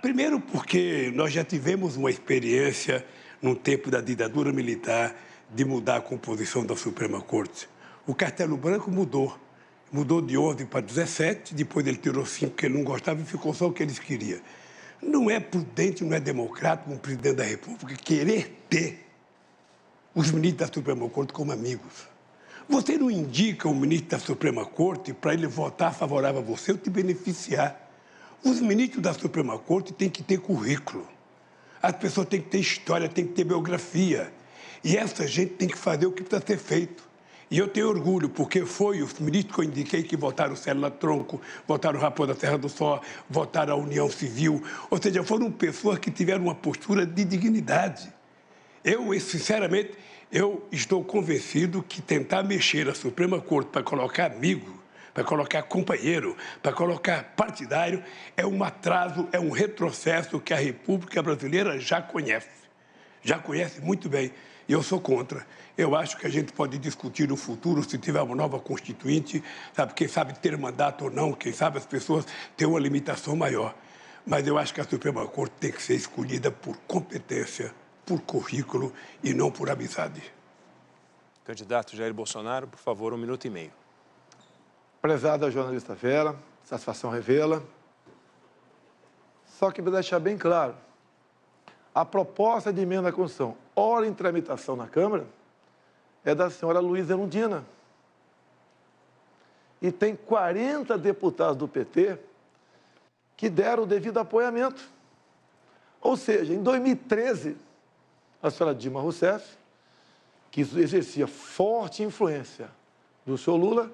Primeiro porque nós já tivemos uma experiência, no tempo da ditadura militar, de mudar a composição da Suprema Corte. O Castelo Branco mudou de 11 para 17, depois ele tirou 5 que ele não gostava e ficou só o que eles queriam. Não é prudente, não é democrático um presidente da República querer ter os ministros da Suprema Corte como amigos. Você não indica o ministro da Suprema Corte para ele votar favorável a você ou te beneficiar. Os ministros da Suprema Corte têm que ter currículo. As pessoas têm que ter história, têm que ter biografia. E essa gente tem que fazer o que precisa ser feito. E eu tenho orgulho, porque foi os ministros que eu indiquei que votaram Célula Tronco, votaram Raposa Serra do Sol, votaram a União Civil. Ou seja, foram pessoas que tiveram uma postura de dignidade. Eu, sinceramente, eu estou convencido que tentar mexer a Suprema Corte para colocar amigo, para colocar companheiro, para colocar partidário, é um atraso, é um retrocesso que a República Brasileira já conhece muito bem. E eu sou contra. Eu acho que a gente pode discutir no futuro, se tiver uma nova Constituinte, sabe, quem sabe ter mandato ou não, quem sabe as pessoas têm uma limitação maior. Mas eu acho que a Suprema Corte tem que ser escolhida por competência, por currículo e não por amizade. Candidato Jair Bolsonaro, por favor, 1 minuto e meio. Prezada jornalista Vera, satisfação revê-la. Só que para deixar bem claro, a proposta de emenda à Constituição, ora em tramitação na Câmara, é da senhora Luísa Erundina. E tem 40 deputados do PT que deram o devido apoiamento. Ou seja, em 2013, a senhora Dilma Rousseff, que exercia forte influência do senhor Lula,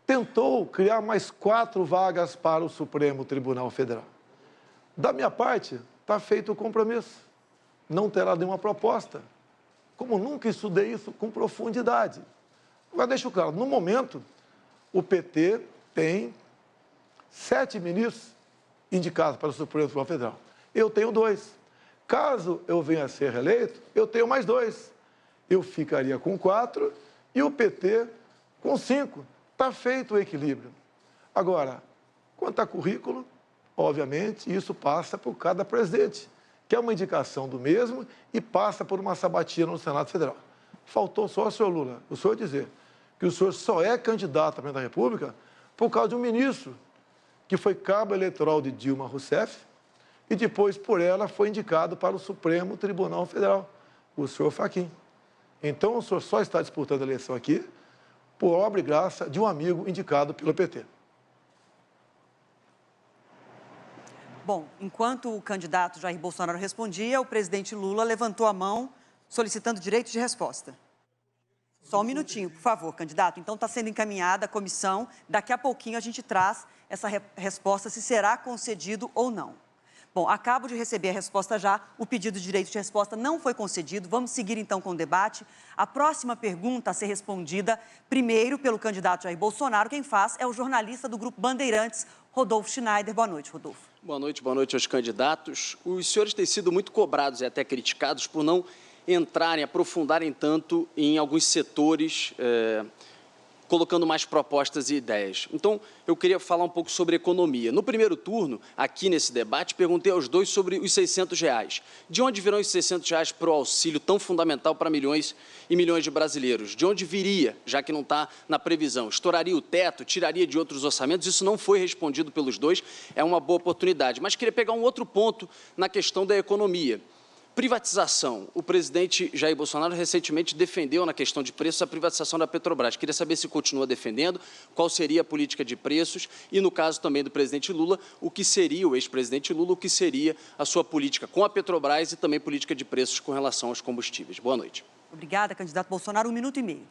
tentou criar mais 4 vagas para o Supremo Tribunal Federal. Da minha parte, está feito o compromisso. Não terá nenhuma proposta. Como nunca estudei isso com profundidade. Agora, deixo claro, no momento, o PT tem 7 ministros indicados para o Supremo Tribunal Federal. Eu tenho 2. Caso eu venha a ser reeleito, eu tenho mais 2. Eu ficaria com 4 e o PT com 5. Está feito o equilíbrio. Agora, quanto a currículo, obviamente, isso passa por cada presidente, que é uma indicação do mesmo e passa por uma sabatina no Senado Federal. Faltou só o senhor Lula, o senhor dizer que o senhor só é candidato a presidente da República por causa de um ministro que foi cabo eleitoral de Dilma Rousseff e depois, por ela, foi indicado para o Supremo Tribunal Federal, o senhor Fachin. Então, o senhor só está disputando a eleição aqui por obra e graça de um amigo indicado pelo PT. Bom, enquanto o candidato Jair Bolsonaro respondia, o presidente Lula levantou a mão solicitando direito de resposta. Só um minutinho, por favor, candidato. Então, está sendo encaminhada a comissão. Daqui a pouquinho a gente traz essa resposta, se será concedido ou não. Bom, acabo de receber a resposta já. O pedido de direito de resposta não foi concedido. Vamos seguir, então, com o debate. A próxima pergunta a ser respondida primeiro pelo candidato Jair Bolsonaro. Quem faz é o jornalista do Grupo Bandeirantes, Rodolfo Schneider. Boa noite, Rodolfo. Boa noite aos candidatos. Os senhores têm sido muito cobrados e até criticados por não entrarem, aprofundarem tanto em alguns setores, colocando mais propostas e ideias. Então, eu queria falar um pouco sobre economia. No primeiro turno, aqui nesse debate, perguntei aos dois sobre os R$600. De onde virão os R$600 para o auxílio tão fundamental para milhões e milhões de brasileiros? De onde viria, já que não está na previsão? Estouraria o teto? Tiraria de outros orçamentos? Isso não foi respondido pelos dois, é uma boa oportunidade. Mas queria pegar um outro ponto na questão da economia. Privatização. O presidente Jair Bolsonaro recentemente defendeu na questão de preços a privatização da Petrobras. Queria saber se continua defendendo, qual seria a política de preços e, no caso também do presidente Lula, o que seria, o ex-presidente Lula, o que seria a sua política com a Petrobras e também política de preços com relação aos combustíveis. Boa noite. Obrigada, candidato Bolsonaro. 1 minuto e meio.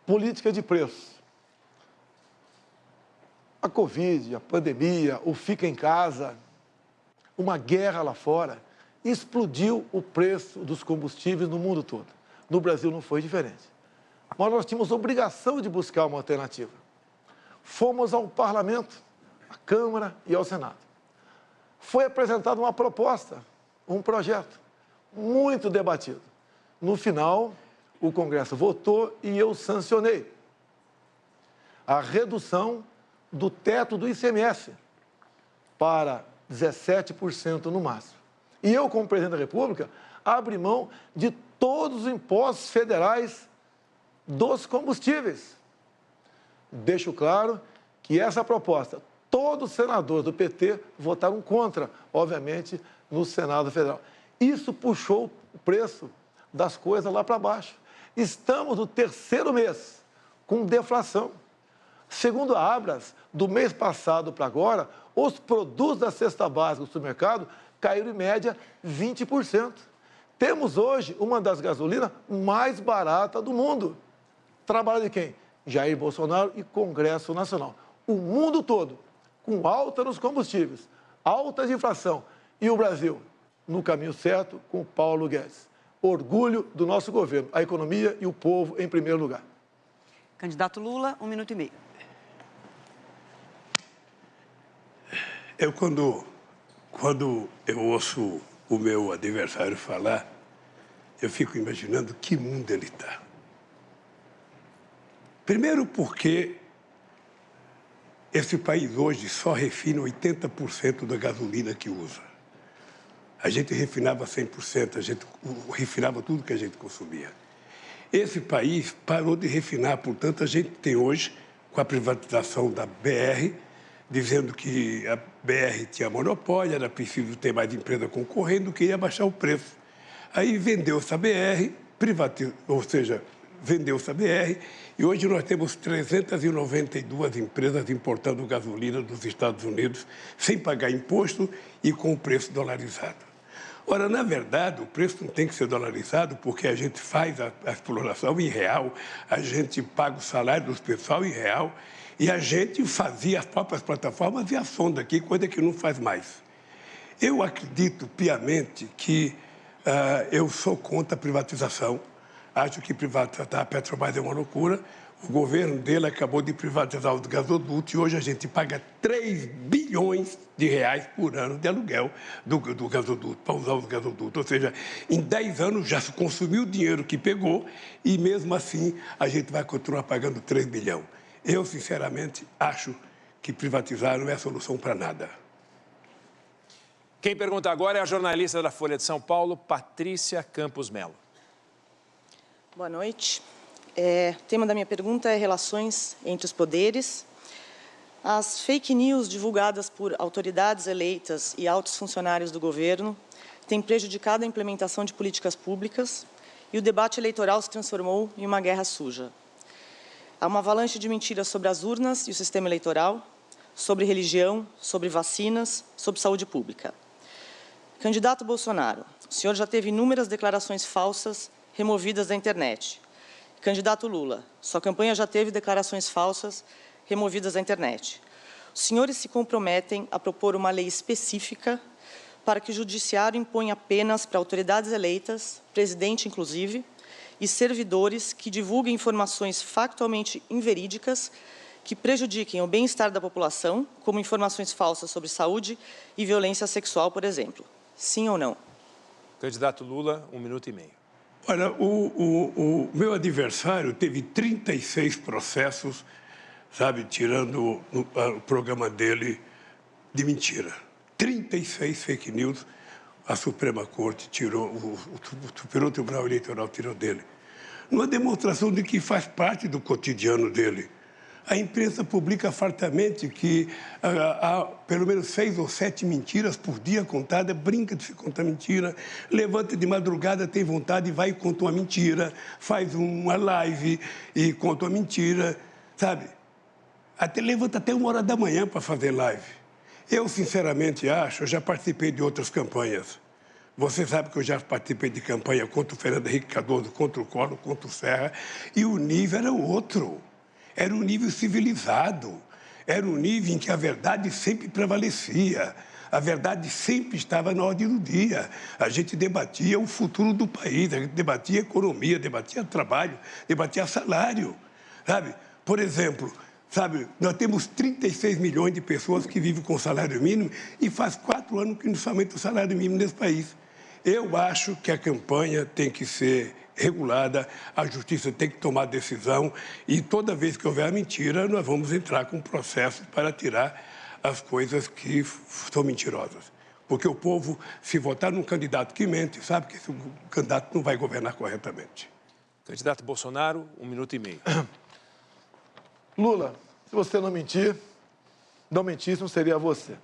Política de preços. A Covid, a pandemia, o fica em casa, uma guerra lá fora, explodiu o preço dos combustíveis no mundo todo. No Brasil não foi diferente. Mas nós tínhamos obrigação de buscar uma alternativa. Fomos ao Parlamento, à Câmara e ao Senado. Foi apresentada uma proposta, um projeto, muito debatido. No final, o Congresso votou e eu sancionei a redução do teto do ICMS para 17% no máximo. E eu, como presidente da República, abri mão de todos os impostos federais dos combustíveis. Deixo claro que essa proposta, todos os senadores do PT votaram contra, obviamente, no Senado Federal. Isso puxou o preço das coisas lá para baixo. Estamos no terceiro mês com deflação. Segundo a Abras, do mês passado para agora, os produtos da cesta básica do supermercado caíram em média 20%. Temos hoje uma das gasolinas mais baratas do mundo. Trabalho de quem? Jair Bolsonaro e Congresso Nacional. O mundo todo, com alta nos combustíveis, alta de inflação, e o Brasil no caminho certo com Paulo Guedes. Orgulho do nosso governo, a economia e o povo em primeiro lugar. Candidato Lula, 1 minuto e meio. Eu, quando eu ouço o meu adversário falar, eu fico imaginando que mundo ele está. Primeiro porque esse país hoje só refina 80% da gasolina que usa. A gente refinava 100%, a gente refinava tudo que a gente consumia. Esse país parou de refinar, portanto, a gente tem hoje, com a privatização da BR, dizendo que a BR tinha monopólio, era preciso ter mais empresa concorrendo, queria baixar o preço. Aí vendeu-se a BR, vendeu-se a BR, e hoje nós temos 392 empresas importando gasolina dos Estados Unidos sem pagar imposto e com o preço dolarizado. Ora, na verdade, o preço não tem que ser dolarizado porque a gente faz a exploração em real, a gente paga o salário dos pessoal em real e a gente fazia as próprias plataformas e a sonda aqui, coisa que não faz mais. Eu acredito piamente que eu sou contra a privatização. Acho que privatizar a Petrobras é uma loucura. O governo dele acabou de privatizar os gasodutos e hoje a gente paga 3 bilhões de reais por ano de aluguel do gasoduto, para usar os gasodutos. Ou seja, em 10 anos já se consumiu o dinheiro que pegou e mesmo assim a gente vai continuar pagando 3 bilhões. Eu, sinceramente, acho que privatizar não é solução para nada. Quem pergunta agora é a jornalista da Folha de São Paulo, Patrícia Campos Melo. Boa noite. O tema da minha pergunta é relações entre os poderes. As fake news divulgadas por autoridades eleitas e altos funcionários do governo têm prejudicado a implementação de políticas públicas e o debate eleitoral se transformou em uma guerra suja. Há uma avalanche de mentiras sobre as urnas e o sistema eleitoral, sobre religião, sobre vacinas, sobre saúde pública. Candidato Bolsonaro, o senhor já teve inúmeras declarações falsas removidas da internet. Candidato Lula, sua campanha já teve declarações falsas removidas da internet. Os senhores se comprometem a propor uma lei específica para que o judiciário imponha penas para autoridades eleitas, presidente inclusive, e servidores que divulguem informações factualmente inverídicas que prejudiquem o bem-estar da população, como informações falsas sobre saúde e violência sexual, por exemplo. Sim ou não? Candidato Lula, 1 minuto e meio. Olha, o meu adversário teve 36 processos, sabe, tirando o programa dele de mentira. 36 fake news, a Suprema Corte tirou, o Superior Tribunal Eleitoral tirou dele. Uma demonstração de que faz parte do cotidiano dele. A imprensa publica fartamente que há pelo menos 6 ou 7 mentiras por dia contada, brinca de se contar mentira, levanta de madrugada, tem vontade e vai e conta uma mentira, faz uma live e conta uma mentira, sabe? Levanta até 1h da manhã para fazer live. Eu, sinceramente, acho, eu já participei de outras campanhas. Você sabe que eu já participei de campanha contra o Fernando Henrique Cardoso, contra o Collor, contra o Serra, e o nível era outro. Era um nível civilizado, era um nível em que a verdade sempre prevalecia, a verdade sempre estava na ordem do dia. A gente debatia o futuro do país, a gente debatia economia, debatia trabalho, debatia salário, sabe? Por exemplo, sabe, nós temos 36 milhões de pessoas que vivem com salário mínimo e faz 4 anos que não se aumenta o salário mínimo nesse país. Eu acho que a campanha tem que ser regulada, a justiça tem que tomar decisão e toda vez que houver mentira, nós vamos entrar com processo para tirar as coisas que são mentirosas. Porque o povo, se votar num candidato que mente, sabe que esse candidato não vai governar corretamente. Candidato Bolsonaro, 1 minuto e meio. Lula, se você não mentir, não mentisse, não seria você.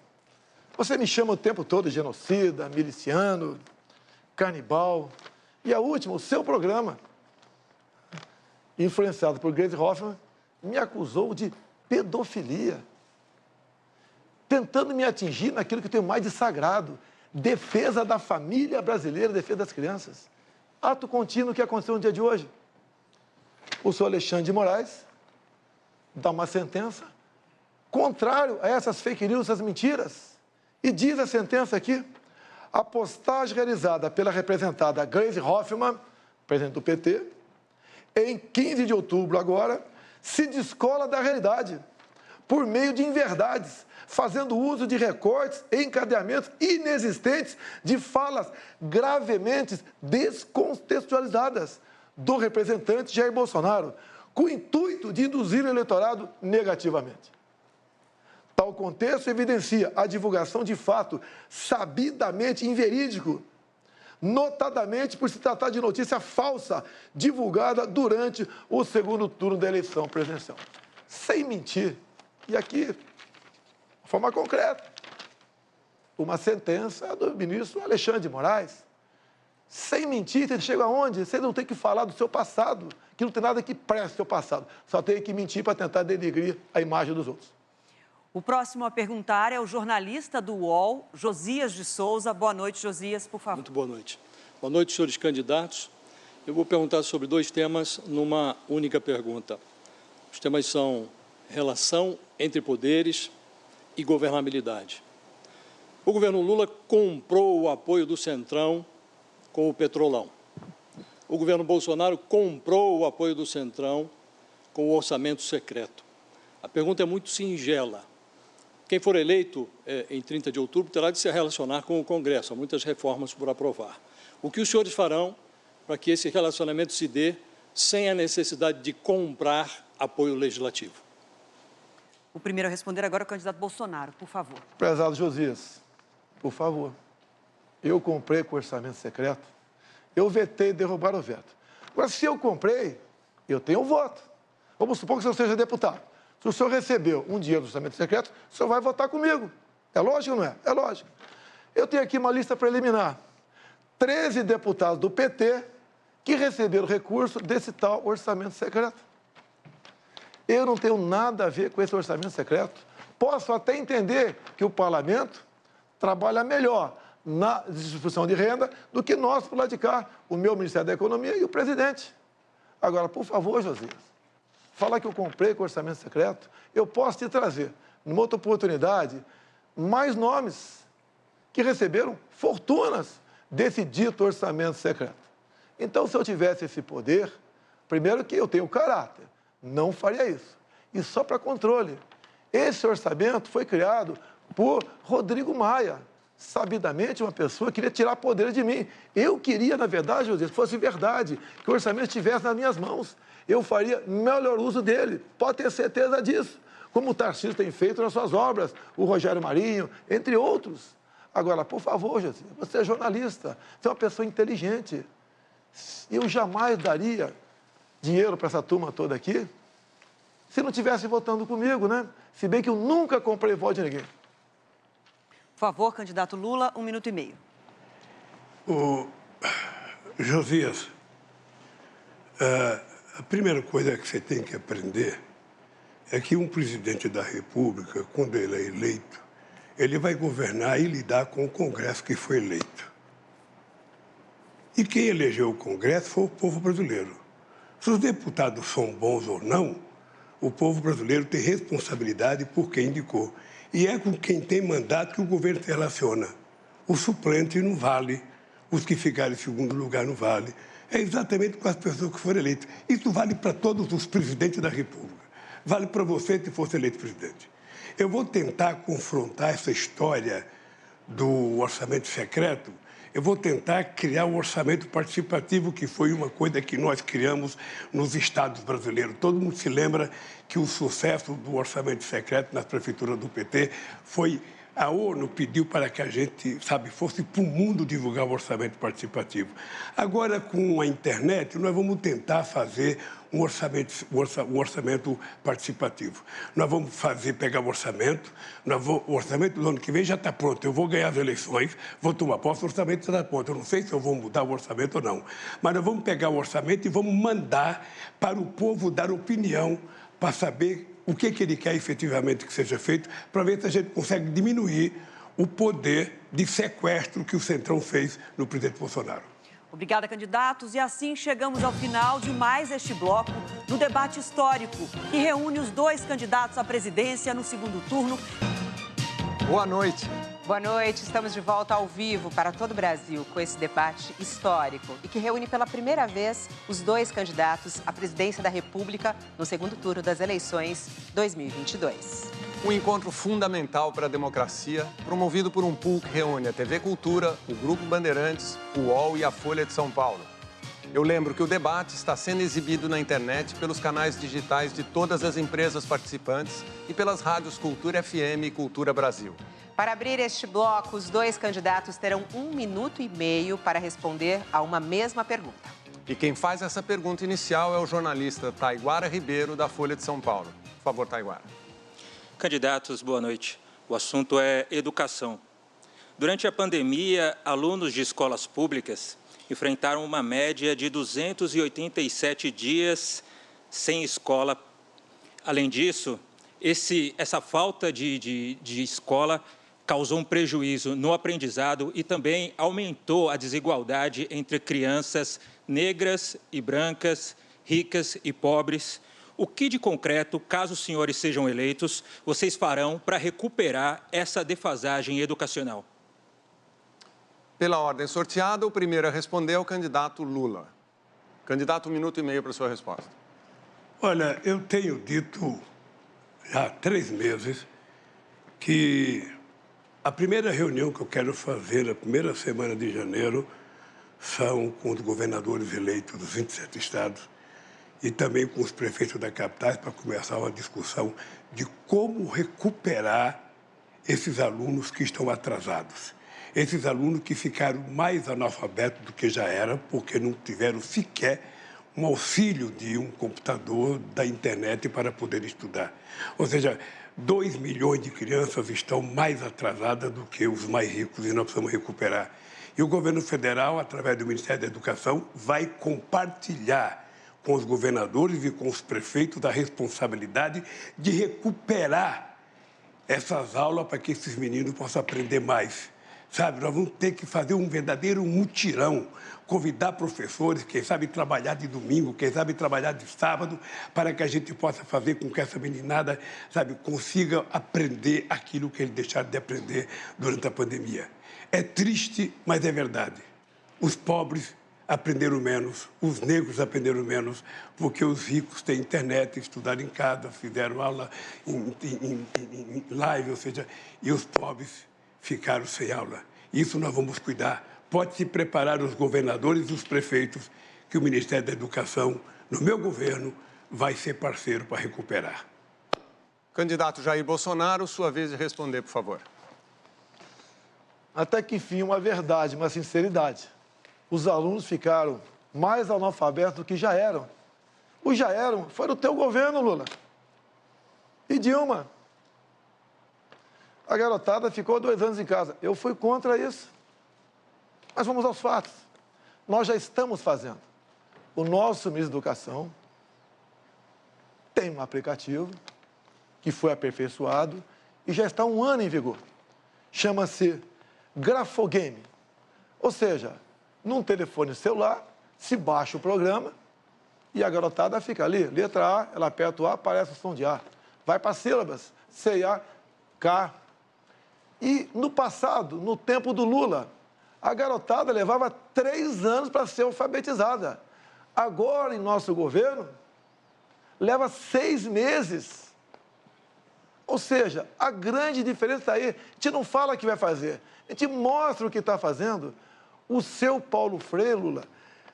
Você me chama o tempo todo de genocida, miliciano, canibal. E a última, o seu programa, influenciado por Gleisi Hoffmann, me acusou de pedofilia, tentando me atingir naquilo que eu tenho mais de sagrado, defesa da família brasileira, defesa das crianças. Ato contínuo que aconteceu no dia de hoje. O senhor Alexandre de Moraes dá uma sentença contrário a essas fake news, essas mentiras. E diz a sentença aqui, a postagem realizada pela representada Gleisi Hoffmann, presidente do PT, em 15 de outubro agora, se descola da realidade, por meio de inverdades, fazendo uso de recortes e encadeamentos inexistentes de falas gravemente descontextualizadas do representante Jair Bolsonaro, com o intuito de induzir o eleitorado negativamente. Tal contexto evidencia a divulgação de fato sabidamente inverídico, notadamente por se tratar de notícia falsa divulgada durante o segundo turno da eleição presidencial. Sem mentir, e aqui, de forma concreta, uma sentença do ministro Alexandre de Moraes. Sem mentir, você chega aonde? Você não tem que falar do seu passado, que não tem nada que preste o seu passado. Só tem que mentir para tentar denegrir a imagem dos outros. O próximo a perguntar é o jornalista do UOL, Josias de Souza. Boa noite, Josias, por favor. Muito boa noite. Boa noite, senhores candidatos. Eu vou perguntar sobre dois temas numa única pergunta. Os temas são relação entre poderes e governabilidade. O governo Lula comprou o apoio do Centrão com o Petrolão. O governo Bolsonaro comprou o apoio do Centrão com o orçamento secreto. A pergunta é muito singela. Quem for eleito em 30 de outubro terá de se relacionar com o Congresso. Há muitas reformas por aprovar. O que os senhores farão para que esse relacionamento se dê sem a necessidade de comprar apoio legislativo? O primeiro a responder agora é o candidato Bolsonaro, por favor. Prezado Josias, por favor, eu comprei com orçamento secreto, eu vetei derrubar o veto. Agora, se eu comprei, eu tenho um voto. Vamos supor que o senhor seja deputado. Se o senhor recebeu um dinheiro do orçamento secreto, o senhor vai votar comigo. É lógico ou não é? É lógico. Eu tenho aqui uma lista preliminar. 13 deputados do PT que receberam recurso desse tal orçamento secreto. Eu não tenho nada a ver com esse orçamento secreto. Posso até entender que o parlamento trabalha melhor na distribuição de renda do que nós, por lá de cá, o meu Ministério da Economia e o presidente. Agora, por favor, Josias, falar que eu comprei com orçamento secreto, eu posso te trazer, numa outra oportunidade, mais nomes que receberam fortunas desse dito orçamento secreto. Então, se eu tivesse esse poder, primeiro que eu tenho caráter, não faria isso. E só para controle. Esse orçamento foi criado por Rodrigo Maia, sabidamente uma pessoa que queria tirar poder de mim. Eu queria, na verdade, José, se fosse verdade, que o orçamento estivesse nas minhas mãos. Eu faria melhor uso dele, pode ter certeza disso. Como o Tarcísio tem feito nas suas obras, o Rogério Marinho, entre outros. Agora, por favor, José, você é jornalista, você é uma pessoa inteligente. Eu jamais daria dinheiro para essa turma toda aqui se não estivesse votando comigo, né? Se bem que eu nunca comprei voto de ninguém. Por favor, candidato Lula, 1 minuto e meio. Josias, a primeira coisa que você tem que aprender é que um presidente da República, quando ele é eleito, ele vai governar e lidar com o Congresso que foi eleito. E quem elegeu o Congresso foi o povo brasileiro. Se os deputados são bons ou não, o povo brasileiro tem responsabilidade por quem indicou. E é com quem tem mandato que o governo se relaciona. O suplente não vale, os que ficaram em segundo lugar não vale. É exatamente com as pessoas que foram eleitas. Isso vale para todos os presidentes da República. Vale para você se fosse eleito presidente. Eu vou tentar confrontar essa história do orçamento secreto. Eu vou tentar criar um orçamento participativo, que foi uma coisa que nós criamos nos estados brasileiros. Todo mundo se lembra que o sucesso do orçamento secreto nas prefeituras do PT foi A ONU pediu para que a gente, fosse para o mundo divulgar o orçamento participativo. Agora, com a internet, nós vamos tentar fazer um orçamento participativo. Nós vamos pegar o orçamento, o orçamento do ano que vem já está pronto. Eu vou ganhar as eleições, vou tomar posse, o orçamento está pronto. Eu não sei se eu vou mudar o orçamento ou não. Mas nós vamos pegar o orçamento e vamos mandar para o povo dar opinião para saber o que ele quer efetivamente que seja feito, para ver se a gente consegue diminuir o poder de sequestro que o Centrão fez no presidente Bolsonaro. Obrigada, candidatos. E assim chegamos ao final de mais este bloco do debate histórico, que reúne os dois candidatos à presidência no segundo turno. Boa noite. Boa noite, estamos de volta ao vivo para todo o Brasil com esse debate histórico e que reúne pela primeira vez os dois candidatos à presidência da República no segundo turno das eleições 2022. Um encontro fundamental para a democracia, promovido por um pool que reúne a TV Cultura, o Grupo Bandeirantes, o UOL e a Folha de São Paulo. Eu lembro que o debate está sendo exibido na internet pelos canais digitais de todas as empresas participantes e pelas rádios Cultura FM e Cultura Brasil. Para abrir este bloco, os dois candidatos terão 1 minuto e meio para responder a uma mesma pergunta. E quem faz essa pergunta inicial é o jornalista Taiguara Ribeiro, da Folha de São Paulo. Por favor, Taiguara. Candidatos, boa noite. O assunto é educação. Durante a pandemia, alunos de escolas públicas enfrentaram uma média de 287 dias sem escola. Além disso, essa falta de escola causou um prejuízo no aprendizado e também aumentou a desigualdade entre crianças negras e brancas, ricas e pobres. O que de concreto, caso os senhores sejam eleitos, vocês farão para recuperar essa defasagem educacional? Pela ordem sorteada, o primeiro a responder é o candidato Lula. Candidato, 1 minuto e meio para a sua resposta. Olha, eu tenho dito já há 3 meses que a primeira reunião que eu quero fazer, na primeira semana de janeiro, são com os governadores eleitos dos 27 estados e também com os prefeitos da capital para começar uma discussão de como recuperar esses alunos que estão atrasados. Esses alunos que ficaram mais analfabetos do que já eram, porque não tiveram sequer um auxílio de um computador, da internet para poder estudar. Ou seja, 2 milhões de crianças estão mais atrasadas do que os mais ricos e nós precisamos recuperar. E o governo federal, através do Ministério da Educação, vai compartilhar com os governadores e com os prefeitos a responsabilidade de recuperar essas aulas para que esses meninos possam aprender mais. Nós vamos ter que fazer um verdadeiro mutirão, convidar professores, quem sabe trabalhar de domingo, quem sabe trabalhar de sábado, para que a gente possa fazer com que essa meninada, consiga aprender aquilo que eles deixaram de aprender durante a pandemia. É triste, mas é verdade. Os pobres aprenderam menos, os negros aprenderam menos, porque os ricos têm internet, estudaram em casa, fizeram aula em live, ou seja, e os pobres ficaram sem aula. Isso nós vamos cuidar. Pode se preparar os governadores e os prefeitos, que o Ministério da Educação, no meu governo, vai ser parceiro para recuperar. Candidato Jair Bolsonaro, sua vez de responder, por favor. Até que enfim, uma verdade, uma sinceridade. Os alunos ficaram mais analfabetos do que já eram. Os já eram, foi do teu governo, Lula. E Dilma. A garotada ficou 2 anos em casa. Eu fui contra isso. Mas vamos aos fatos. Nós já estamos fazendo. O nosso ministro da Educação tem um aplicativo que foi aperfeiçoado e já está há 1 ano em vigor. Chama-se Grafogame. Ou seja, num telefone celular, se baixa o programa e a garotada fica ali. Letra A, ela aperta o A, aparece o som de A. Vai para sílabas, C, A, K. E no passado, no tempo do Lula, a garotada levava 3 anos para ser alfabetizada. Agora, em nosso governo, leva 6 meses. Ou seja, a grande diferença está aí. A gente não fala o que vai fazer, a gente mostra o que está fazendo. O seu Paulo Freire, Lula,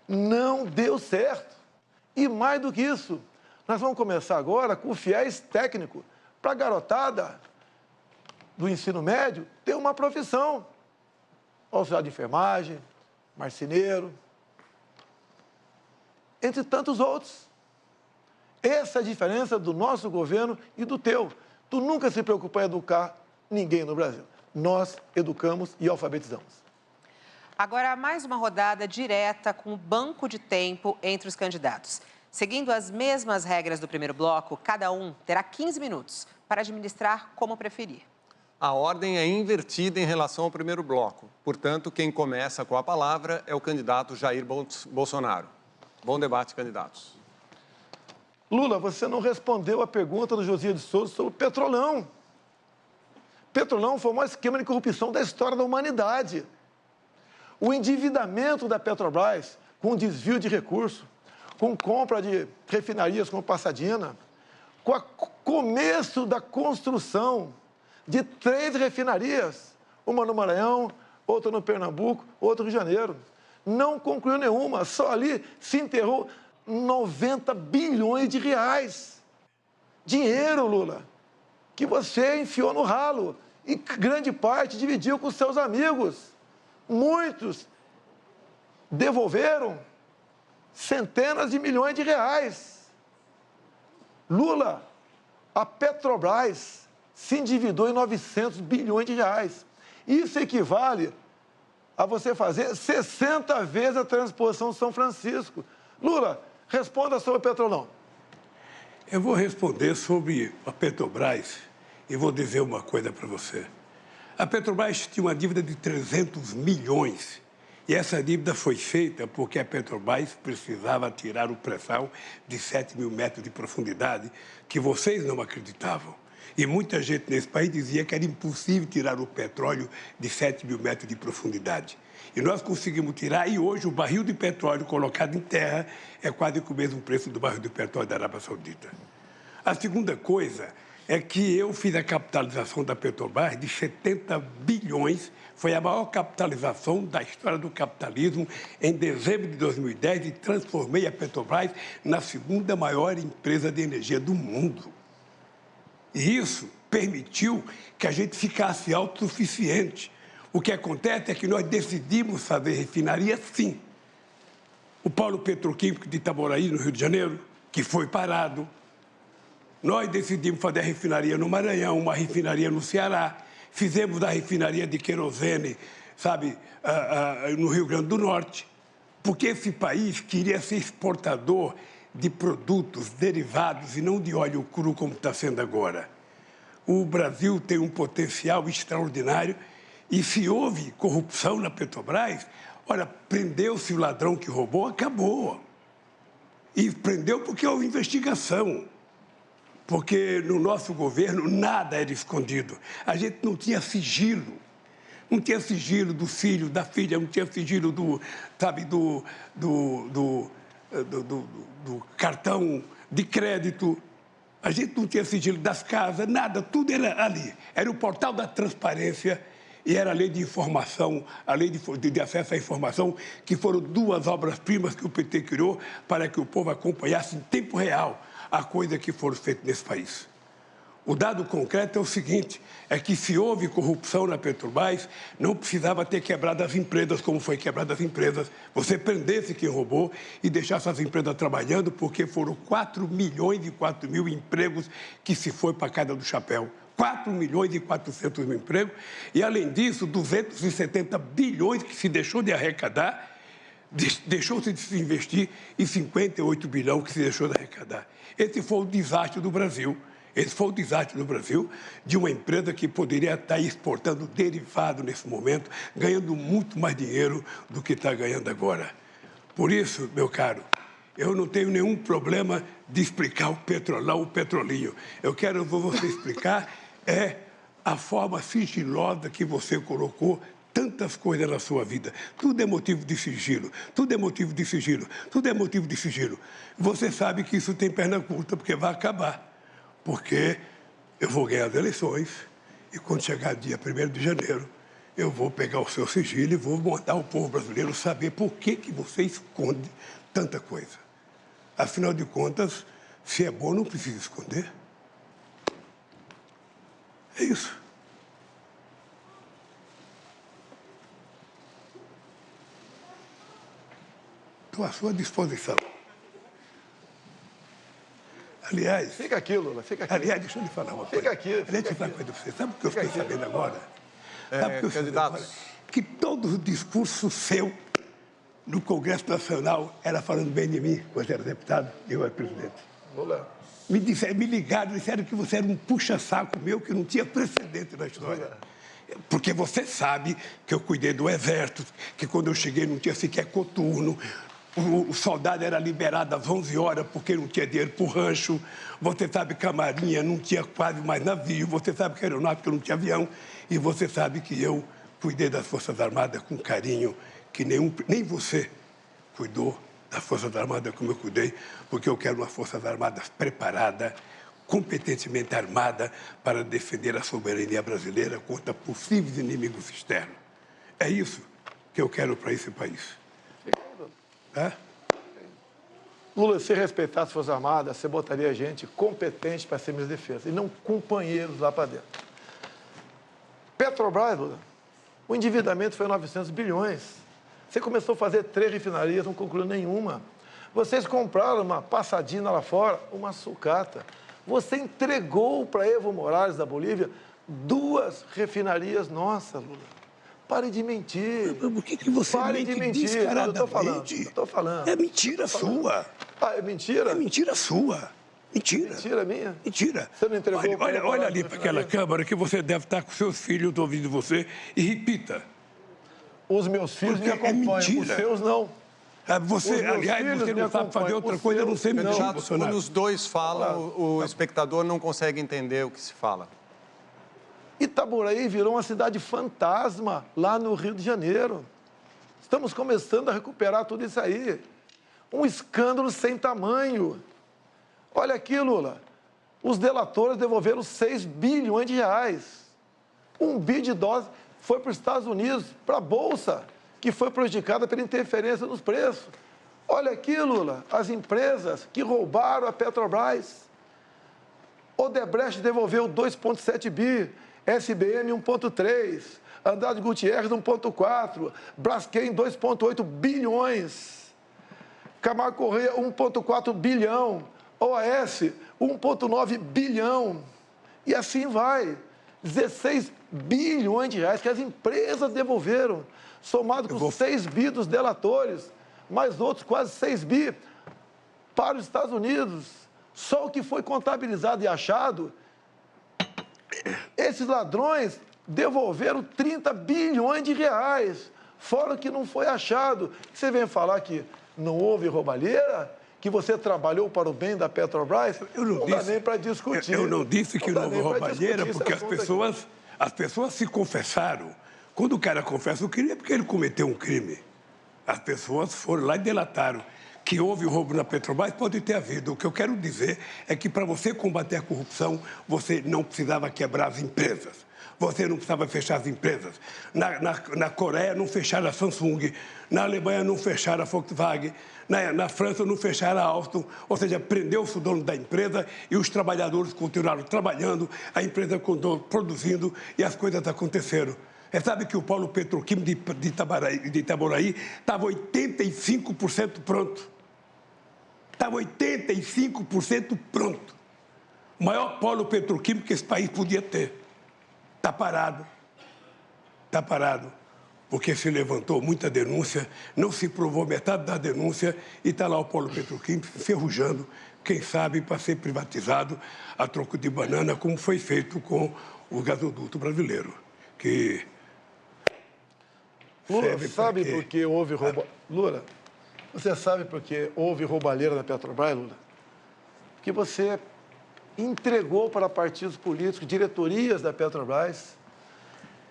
não deu certo. E mais do que isso, nós vamos começar agora com o FIES técnico para a garotada do ensino médio ter uma profissão. Auxiliar de enfermagem, marceneiro, entre tantos outros. Essa é a diferença do nosso governo e do teu. Tu nunca se preocupou em educar ninguém no Brasil. Nós educamos e alfabetizamos. Agora, mais uma rodada direta com o banco de tempo entre os candidatos. Seguindo as mesmas regras do primeiro bloco, cada um terá 15 minutos para administrar como preferir. A ordem é invertida em relação ao primeiro bloco. Portanto, quem começa com a palavra é o candidato Jair Bolsonaro. Bom debate, candidatos. Lula, você não respondeu a pergunta do Josias de Souza sobre o Petrolão. Petrolão foi o maior esquema de corrupção da história da humanidade. O endividamento da Petrobras, com desvio de recursos, com compra de refinarias como Passadina, com o começo da construção de 3 refinarias, uma no Maranhão, outra no Pernambuco, outra no Rio de Janeiro. Não concluiu nenhuma, só ali se enterrou 90 bilhões de reais. Dinheiro, Lula, que você enfiou no ralo e grande parte dividiu com seus amigos. Muitos devolveram centenas de milhões de reais. Lula, a Petrobras se endividou em 900 bilhões de reais. Isso equivale a você fazer 60 vezes a transposição de São Francisco. Lula, responda sobre o Petrolão. Eu vou responder sobre a Petrobras e vou dizer uma coisa para você. A Petrobras tinha uma dívida de 300 milhões. E essa dívida foi feita porque a Petrobras precisava tirar o pré-sal de 7 mil metros de profundidade, que vocês não acreditavam. E muita gente nesse país dizia que era impossível tirar o petróleo de 7 mil metros de profundidade. E nós conseguimos tirar, e hoje o barril de petróleo colocado em terra é quase que o mesmo preço do barril de petróleo da Arábia Saudita. A segunda coisa é que eu fiz a capitalização da Petrobras de 70 bilhões, foi a maior capitalização da história do capitalismo em dezembro de 2010 e transformei a Petrobras na segunda maior empresa de energia do mundo. E isso permitiu que a gente ficasse autossuficiente. O que acontece é que nós decidimos fazer refinaria, sim. O polo petroquímico de Itaboraí, no Rio de Janeiro, que foi parado. Nós decidimos fazer a refinaria no Maranhão, uma refinaria no Ceará. Fizemos a refinaria de querosene, sabe, no Rio Grande do Norte. Porque esse país queria ser exportador de produtos derivados e não de óleo cru como está sendo agora. O Brasil tem um potencial extraordinário e se houve corrupção na Petrobras, olha, prendeu-se o ladrão que roubou, acabou. E prendeu porque houve investigação. Porque no nosso governo nada era escondido. A gente não tinha sigilo. Não tinha sigilo do filho, da filha, não tinha sigilo do cartão de crédito. A gente não tinha sigilo das casas, nada, tudo era ali. Era o portal da transparência e era a lei de informação, a lei de acesso à informação, que foram 2 obras-primas que o PT criou para que o povo acompanhasse em tempo real a coisa que foram feitas nesse país. O dado concreto é o seguinte, é que se houve corrupção na Petrobras, não precisava ter quebrado as empresas como foi quebrada as empresas. Você prendesse quem roubou e deixasse as empresas trabalhando, porque foram 4 milhões e 4 mil empregos que se foi para a casa do chapéu. 4 milhões e 400 mil empregos. E, além disso, 270 bilhões que se deixou de arrecadar, deixou-se de se investir e 58 bilhões que se deixou de arrecadar. Esse foi o desastre do Brasil. Esse foi o desastre do Brasil, de uma empresa que poderia estar exportando derivado nesse momento, ganhando muito mais dinheiro do que está ganhando agora. Por isso, meu caro, eu não tenho nenhum problema de explicar o Petrolão, o Petrolinho. Eu quero você explicar a forma sigilosa que você colocou tantas coisas na sua vida. Tudo é motivo de sigilo, tudo é motivo de sigilo, tudo é motivo de sigilo. Você sabe que isso tem perna curta, porque vai acabar. Porque eu vou ganhar as eleições e quando chegar dia 1º de janeiro, eu vou pegar o seu sigilo e vou mandar o povo brasileiro saber por que você esconde tanta coisa. Afinal de contas, se é bom, não precisa esconder. É isso. estou à sua disposição. Aliás... Fica aqui, Lula, fica aqui. Aliás, deixa eu lhe falar uma coisa. Fica aqui. Deixa eu falar uma coisa para você. Sabe o que eu fiquei sabendo agora? Sabe o que eu fiquei sabendo agora? Candidatos. Que todo o discurso seu no Congresso Nacional era falando bem de mim, quando era deputado e eu era presidente. Lula. Me ligaram, disseram que você era um puxa-saco meu que não tinha precedente na história. Porque você sabe que eu cuidei do Exército, que quando eu cheguei não tinha sequer coturno, o soldado era liberado às 11 horas porque não tinha dinheiro para o rancho, você sabe que a Marinha não tinha quase mais navio, você sabe que a Aeronáutica não tinha avião, e você sabe que eu cuidei das Forças Armadas com carinho que nem você cuidou das Forças Armadas como eu cuidei, porque eu quero uma Forças Armadas preparada, competentemente armada para defender a soberania brasileira contra possíveis inimigos externos. É isso que eu quero para esse país. É? Lula, se respeitasse as Forças Armadas, você botaria gente competente para ser ministro da Defesa, e não companheiros lá para dentro. Petrobras, Lula, o endividamento foi 900 bilhões. Você começou a fazer 3 refinarias, não concluiu nenhuma. Vocês compraram uma passadina lá fora, uma sucata. Você entregou para Evo Morales, da Bolívia, 2 refinarias nossas, Lula. Pare de mentir. Por que você mente descaradamente? Eu estou falando. É mentira sua. Ah, é mentira? É mentira sua. Mentira. Mentira minha? Mentira. Você não entregou Olha ali para aquela câmara que você deve estar com seus filhos ouvindo você e repita. Os meus filhos me acompanham, mentira. os seus não. Você, aliás, você não sabe fazer outra coisa, não sei mentir, Bolsonaro. Quando os dois falam, o espectador não consegue entender o que se fala. Itaboraí virou uma cidade fantasma lá no Rio de Janeiro. Estamos começando a recuperar tudo isso aí. Um escândalo sem tamanho. Olha aqui, Lula. Os delatores devolveram 6 bilhões de reais. 1 bi de dólares foi para os Estados Unidos, para a Bolsa, que foi prejudicada pela interferência nos preços. Olha aqui, Lula, as empresas que roubaram a Petrobras. Odebrecht devolveu 2,7 bi, SBM 1,3, Andrade Gutierrez 1,4, Braskem 2,8 bilhões, Camargo Correia 1,4 bilhão, OAS 1,9 bilhão, e assim vai. 16 bilhões de reais que as empresas devolveram, somado com 6 bi dos delatores, mais outros quase 6 bi para os Estados Unidos. Só o que foi contabilizado e achado, esses ladrões devolveram 30 bilhões de reais, fora o que não foi achado. Você vem falar que não houve roubalheira? Que você trabalhou para o bem da Petrobras? Não dá nem para discutir. Eu não disse que não houve roubalheira, porque as pessoas se confessaram. Quando o cara confessa o crime, é porque ele cometeu um crime. As pessoas foram lá e delataram. Que houve roubo na Petrobras, pode ter havido. O que eu quero dizer é que para você combater a corrupção, você não precisava quebrar as empresas. Você não precisava fechar as empresas. Na Coreia não fecharam a Samsung, na Alemanha não fecharam a Volkswagen, na França não fecharam a Alstom, ou seja, prendeu-se o dono da empresa e os trabalhadores continuaram trabalhando, a empresa continuou produzindo e as coisas aconteceram. Você sabe que o polo petroquímico de Itaboraí estava 85% pronto. Estava 85% pronto. O maior polo petroquímico que esse país podia ter. Está parado. Está parado. Porque se levantou muita denúncia, não se provou metade da denúncia e está lá o polo petroquímico enferrujando, quem sabe, para ser privatizado a troco de banana, como foi feito com o gasoduto brasileiro. Que Lula, sabe por que houve Lula, você sabe por que houve roubalheira na Petrobras, Lula? Porque você entregou para partidos políticos, diretorias da Petrobras.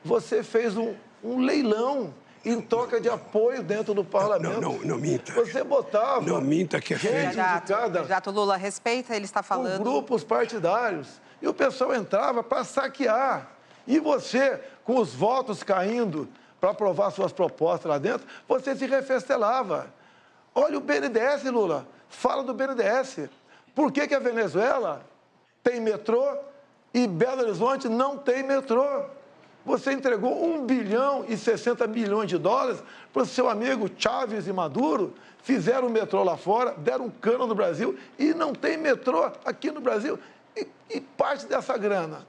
Você fez um leilão em troca de apoio dentro do parlamento. Não minta. Você botava... Não minta que é feio. Candidato Lula, respeita, ele está falando... grupos partidários. E o pessoal entrava para saquear. E você, com os votos caindo para aprovar suas propostas lá dentro, você se refestelava. Olha o BNDES, Lula. Fala do BNDES. Por que a Venezuela tem metrô e Belo Horizonte não tem metrô? Você entregou 1 bilhão e 60 milhões de dólares para o seu amigo Chávez e Maduro, fizeram o metrô lá fora, deram um cano no Brasil e não tem metrô aqui no Brasil. E parte dessa grana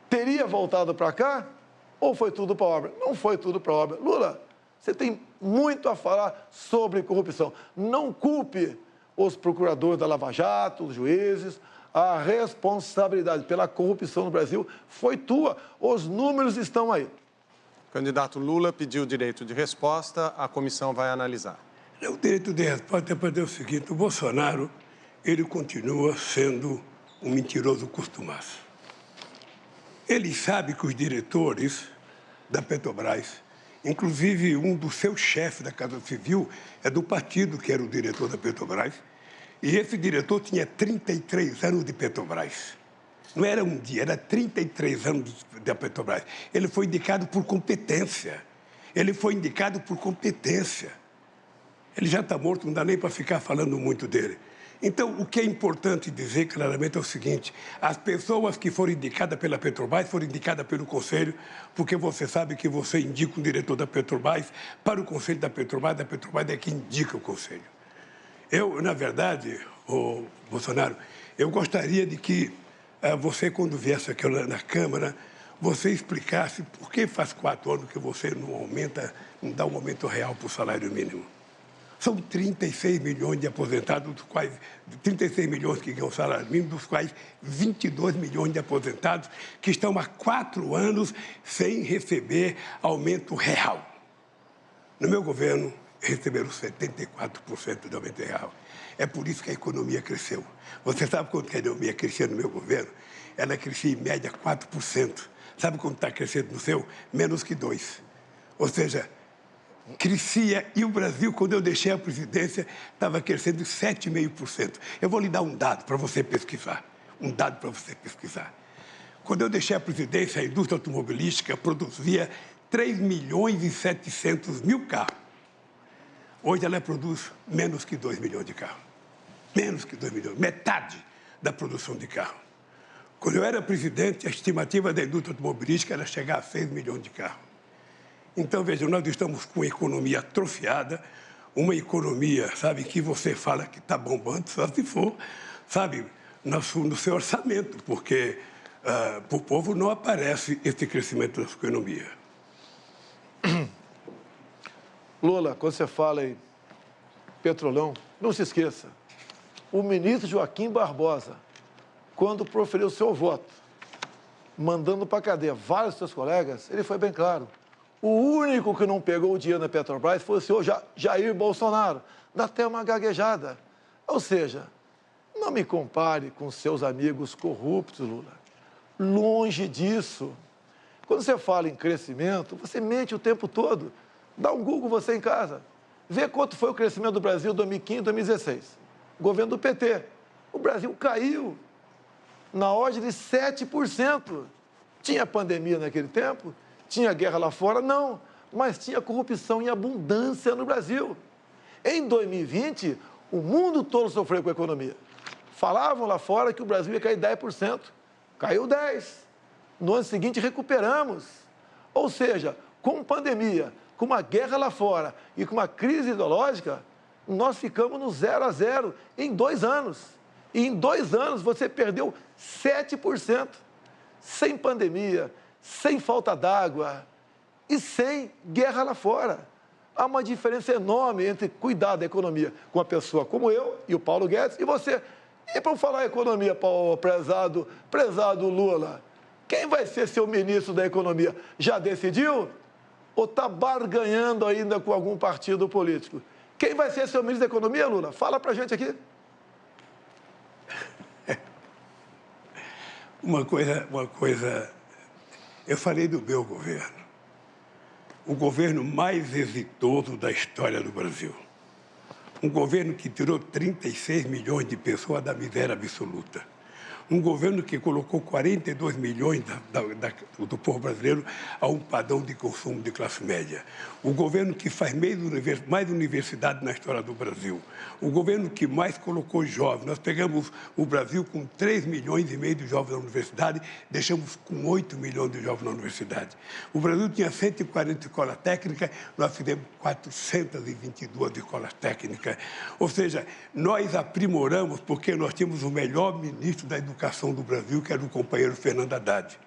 teria voltado para cá ou foi tudo para obra? Não foi tudo para obra. Lula, você tem muito a falar sobre corrupção. Não culpe os procuradores da Lava Jato, os juízes. A responsabilidade pela corrupção no Brasil foi tua. Os números estão aí. O candidato Lula pediu o direito de resposta, a comissão vai analisar. O direito de resposta é para dizer o seguinte: o Bolsonaro, ele continua sendo um mentiroso customaço. Ele sabe que os diretores da Petrobras, inclusive um dos seus chefes da Casa Civil, é do partido que era o diretor da Petrobras, e esse diretor tinha 33 anos de Petrobras. Não era um dia, era 33 anos da Petrobras. Ele foi indicado por competência. Ele foi indicado por competência. Ele já está morto, não dá nem para ficar falando muito dele. Então, o que é importante dizer claramente é o seguinte: as pessoas que foram indicadas pela Petrobras foram indicadas pelo Conselho, porque você sabe que você indica um diretor da Petrobras para o Conselho da Petrobras é quem indica o Conselho. Eu, na verdade, Bolsonaro, eu gostaria de que você, quando viesse aqui na Câmara, você explicasse por que faz 4 anos que você não dá um aumento real para o salário mínimo. São 36 milhões de aposentados, dos quais 36 milhões que ganham salário mínimo, dos quais 22 milhões de aposentados que estão há 4 anos sem receber aumento real. No meu governo, receberam 74% de aumento real. É por isso que a economia cresceu. Você sabe quanto que a economia crescia no meu governo? Ela crescia em média 4%. Sabe quanto está crescendo no seu? Menos que 2%. Ou seja, crescia, e o Brasil, quando eu deixei a presidência, estava crescendo 7,5%. Eu vou lhe dar um dado para você pesquisar. Quando eu deixei a presidência, a indústria automobilística produzia 3 milhões e 700 mil carros. Hoje ela produz menos que 2 milhões de carros. Menos que 2 milhões, metade da produção de carro. Quando eu era presidente, a estimativa da indústria automobilística era chegar a 6 milhões de carros. Então, vejam, nós estamos com uma economia atrofiada, uma economia, sabe, que você fala que está bombando, só se for, sabe, no seu orçamento, porque para o povo não aparece esse crescimento da sua economia. Lula, quando você fala em Petrolão, não se esqueça, o ministro Joaquim Barbosa, quando proferiu o seu voto, mandando para a cadeia vários dos seus colegas, ele foi bem claro. O único que não pegou o dinheiro na Petrobras foi o senhor Jair Bolsonaro. Dá até uma gaguejada. Ou seja, não me compare com seus amigos corruptos, Lula. Longe disso. Quando você fala em crescimento, você mente o tempo todo. Dá um Google você em casa. Vê quanto foi o crescimento do Brasil em 2015 e 2016. Governo do PT. O Brasil caiu na ordem de 7%. Tinha pandemia naquele tempo? Tinha guerra lá fora? Não. Mas tinha corrupção em abundância no Brasil. Em 2020, o mundo todo sofreu com a economia. Falavam lá fora que o Brasil ia cair 10%. Caiu 10%. No ano seguinte, recuperamos. Ou seja, com pandemia, com uma guerra lá fora e com uma crise ideológica, nós ficamos no 0 a 0 em 2 anos. E em 2 anos você perdeu 7%. Sem pandemia, sem falta d'água e sem guerra lá fora. Há uma diferença enorme entre cuidar da economia com uma pessoa como eu e o Paulo Guedes e você. E para falar economia, prezado Lula, quem vai ser seu ministro da economia? Já decidiu? Ou está barganhando ainda com algum partido político? Quem vai ser seu ministro da economia, Lula? Fala para a gente aqui. Uma coisa, eu falei do meu governo. O governo mais exitoso da história do Brasil. Um governo que tirou 36 milhões de pessoas da miséria absoluta. Um governo que colocou 42 milhões do povo brasileiro a um padrão de consumo de classe média. O governo que faz mais universidade na história do Brasil. O governo que mais colocou jovens. Nós pegamos o Brasil com 3 milhões e meio de jovens na universidade, deixamos com 8 milhões de jovens na universidade. O Brasil tinha 140 escolas técnicas, nós fizemos 422 escolas técnicas. Ou seja, nós aprimoramos porque nós tínhamos o melhor ministro da Educação do Brasil, que era o companheiro Fernando Haddad.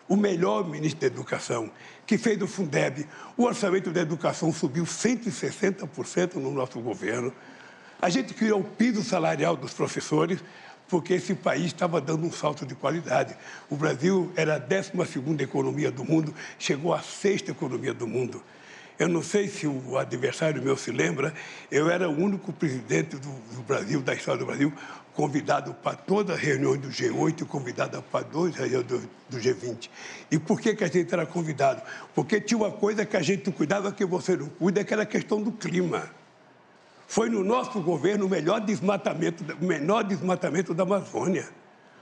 O melhor ministro da Educação, que fez do Fundeb. O orçamento da educação subiu 160% no nosso governo. A gente criou o piso salarial dos professores, porque esse país estava dando um salto de qualidade. O Brasil era a 12ª economia do mundo, chegou à 6ª economia do mundo. Eu não sei se o adversário meu se lembra, eu era o único presidente do Brasil, da história do Brasil, convidado para todas as reuniões do G8 e convidado para 2 reuniões do G20. E por que a gente era convidado? Porque tinha uma coisa que a gente cuidava que você não cuida, que era a questão do clima. Foi no nosso governo o menor desmatamento da Amazônia.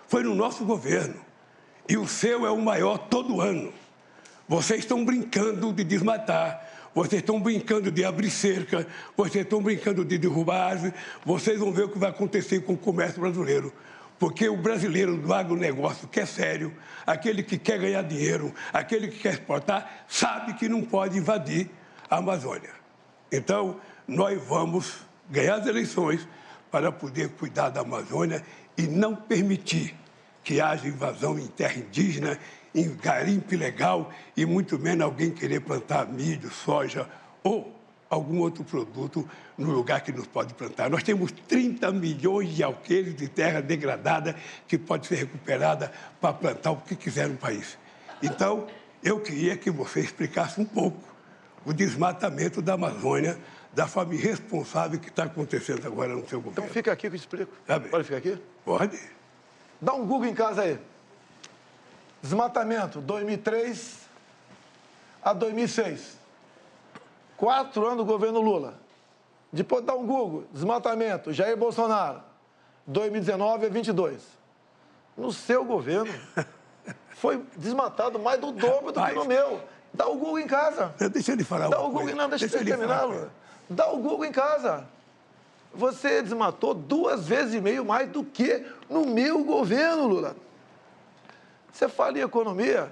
Foi no nosso governo. E o seu é o maior todo ano. Vocês estão brincando de desmatar. Vocês estão brincando de abrir cerca, vocês estão brincando de derrubar árvore, vocês vão ver o que vai acontecer com o comércio brasileiro. Porque o brasileiro do agronegócio, que é sério, aquele que quer ganhar dinheiro, aquele que quer exportar, sabe que não pode invadir a Amazônia. Então, nós vamos ganhar as eleições para poder cuidar da Amazônia e não permitir que haja invasão em terra indígena, em garimpo ilegal e muito menos alguém querer plantar milho, soja ou algum outro produto no lugar que nos pode plantar. Nós temos 30 milhões de alqueires de terra degradada que pode ser recuperada para plantar o que quiser no país. Então, eu queria que você explicasse um pouco o desmatamento da Amazônia, da forma irresponsável que está acontecendo agora no seu governo. Então fica aqui que eu explico. Pode ficar aqui? Pode. Dá um Google em casa aí. Desmatamento, 2003 a 2006. 4 anos do governo Lula. Depois dá um Google, desmatamento, Jair Bolsonaro, 2019 a 22. No seu governo, foi desmatado mais do dobro do que no meu. Dá o Google em casa. Deixa ele falar Dá o Google, não, deixa ele terminar, Lula. Dá o Google em casa. Você desmatou 2,5 vezes mais do que no meu governo, Lula. Você fala em economia,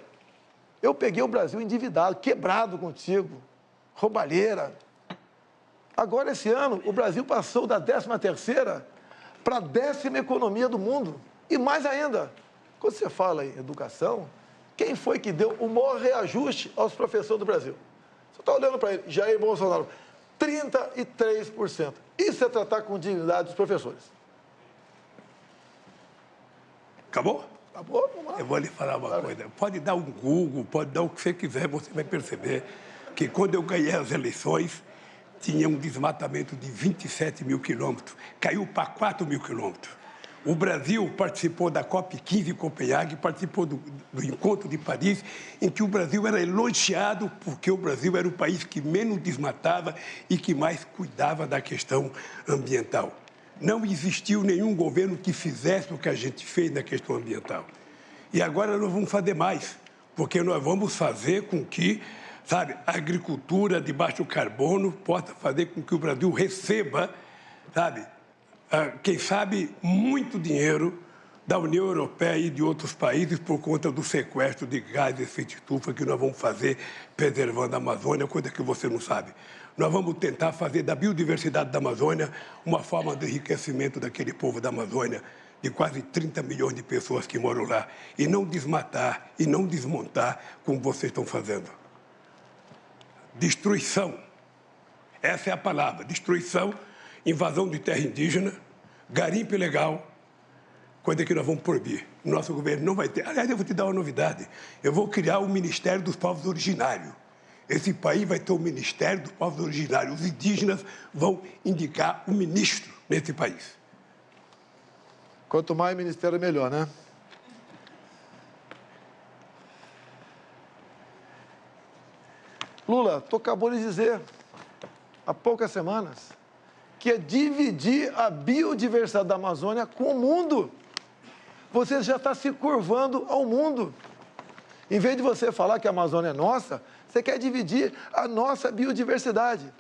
eu peguei o Brasil endividado, quebrado contigo, roubalheira. Agora, esse ano, o Brasil passou da 13ª para a 10ª economia do mundo. E mais ainda, quando você fala em educação, quem foi que deu o maior reajuste aos professores do Brasil? Você está olhando para ele, Jair Bolsonaro, 33%. Isso é tratar com dignidade dos professores. Acabou? Acabou? Vamos lá. Eu vou lhe falar uma coisa. Pode dar um Google, pode dar o que você quiser, você vai perceber que quando eu ganhei as eleições, tinha um desmatamento de 27 mil quilômetros. Caiu para 4 mil quilômetros. O Brasil participou da COP15 em Copenhague, participou do Encontro de Paris, em que o Brasil era elogiado porque o Brasil era o país que menos desmatava e que mais cuidava da questão ambiental. Não existiu nenhum governo que fizesse o que a gente fez na questão ambiental. E agora nós vamos fazer mais, porque nós vamos fazer com que, sabe, a agricultura de baixo carbono possa fazer com que o Brasil receba, sabe, quem sabe, muito dinheiro da União Europeia e de outros países por conta do sequestro de gás de efeito estufa que nós vamos fazer preservando a Amazônia, coisa que você não sabe. Nós vamos tentar fazer da biodiversidade da Amazônia uma forma de enriquecimento daquele povo da Amazônia, de quase 30 milhões de pessoas que moram lá, e não desmatar e não desmontar como vocês estão fazendo. Destruição. Essa é a palavra, destruição, invasão de terra indígena, garimpo ilegal, coisa que nós vamos proibir. O nosso governo não vai ter. Aliás, eu vou te dar uma novidade. Eu vou criar o Ministério dos Povos Originários. Esse país vai ter o Ministério dos Povos Originários. Os indígenas vão indicar o ministro nesse país. Quanto mais ministério, melhor, né? Lula, tu acabou de dizer, há poucas semanas, que é dividir a biodiversidade da Amazônia com o mundo. você já está se curvando ao mundo. Em vez de você falar que a Amazônia é nossa, você quer dividir a nossa biodiversidade.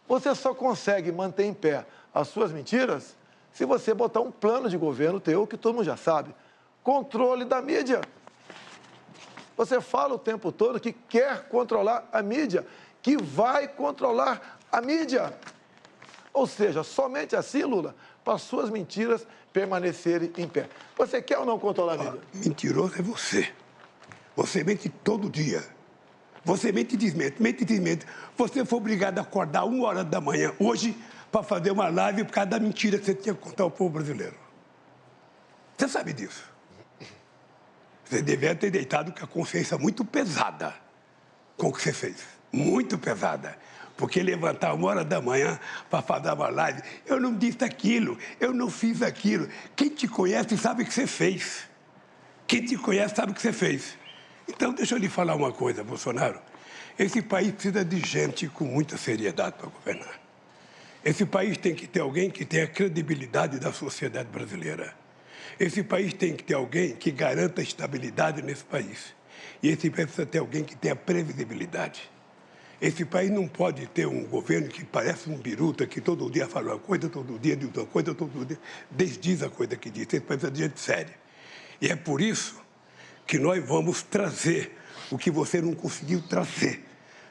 Você só consegue manter em pé as suas mentiras se você botar um plano de governo teu, que todo mundo já sabe. Controle da mídia. Você fala o tempo todo que quer controlar a mídia, que vai controlar a mídia. Ou seja, somente assim, Lula, para as suas mentiras permanecerem em pé. Você quer ou não controlar a mídia? Mentiroso é você. Você mente todo dia. Você mente e desmente, mente e desmente. Você foi obrigado a acordar 1h da manhã hoje para fazer uma live por causa da mentira que você tinha que contar ao povo brasileiro. Você sabe disso. Você devia ter deitado com a consciência muito pesada com o que você fez. Muito pesada. Porque levantar 1h da manhã para fazer uma live, eu não disse aquilo, eu não fiz aquilo. Quem te conhece sabe o que você fez. Quem te conhece sabe o que você fez. Então, deixa eu lhe falar uma coisa, Bolsonaro. Esse país precisa de gente com muita seriedade para governar. Esse país tem que ter alguém que tenha a credibilidade da sociedade brasileira. Esse país tem que ter alguém que garanta a estabilidade nesse país. E esse país precisa ter alguém que tenha previsibilidade. Esse país não pode ter um governo que parece um biruta, que todo dia fala uma coisa, todo dia diz uma coisa, todo dia desdiz a coisa que diz. Esse país precisa de gente séria. E é por isso que nós vamos trazer o que você não conseguiu trazer.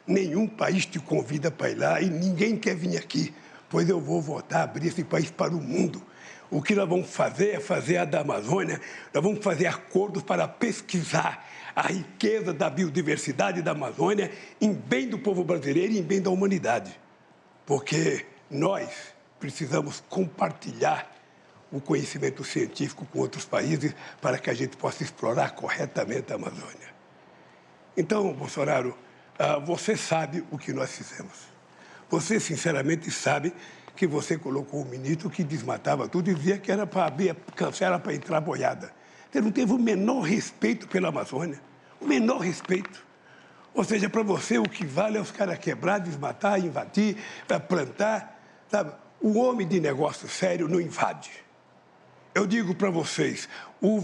Nenhum país te convida para ir lá e ninguém quer vir aqui, pois eu vou voltar a abrir esse país para o mundo. O que nós vamos fazer é fazer a da Amazônia, nós vamos fazer acordos para pesquisar a riqueza da biodiversidade da Amazônia em bem do povo brasileiro e em bem da humanidade. Porque nós precisamos compartilhar o conhecimento científico com outros países para que a gente possa explorar corretamente a Amazônia. Então, Bolsonaro, você sabe o que nós fizemos. Você, sinceramente, sabe que você colocou um ministro que desmatava tudo e dizia que era para abrir cancela para entrar boiada. Você não teve o menor respeito pela Amazônia, o menor respeito. Ou seja, para você o que vale é os caras quebrar, desmatar, invadir, plantar, sabe? O homem de negócio sério não invade. Eu digo para vocês, o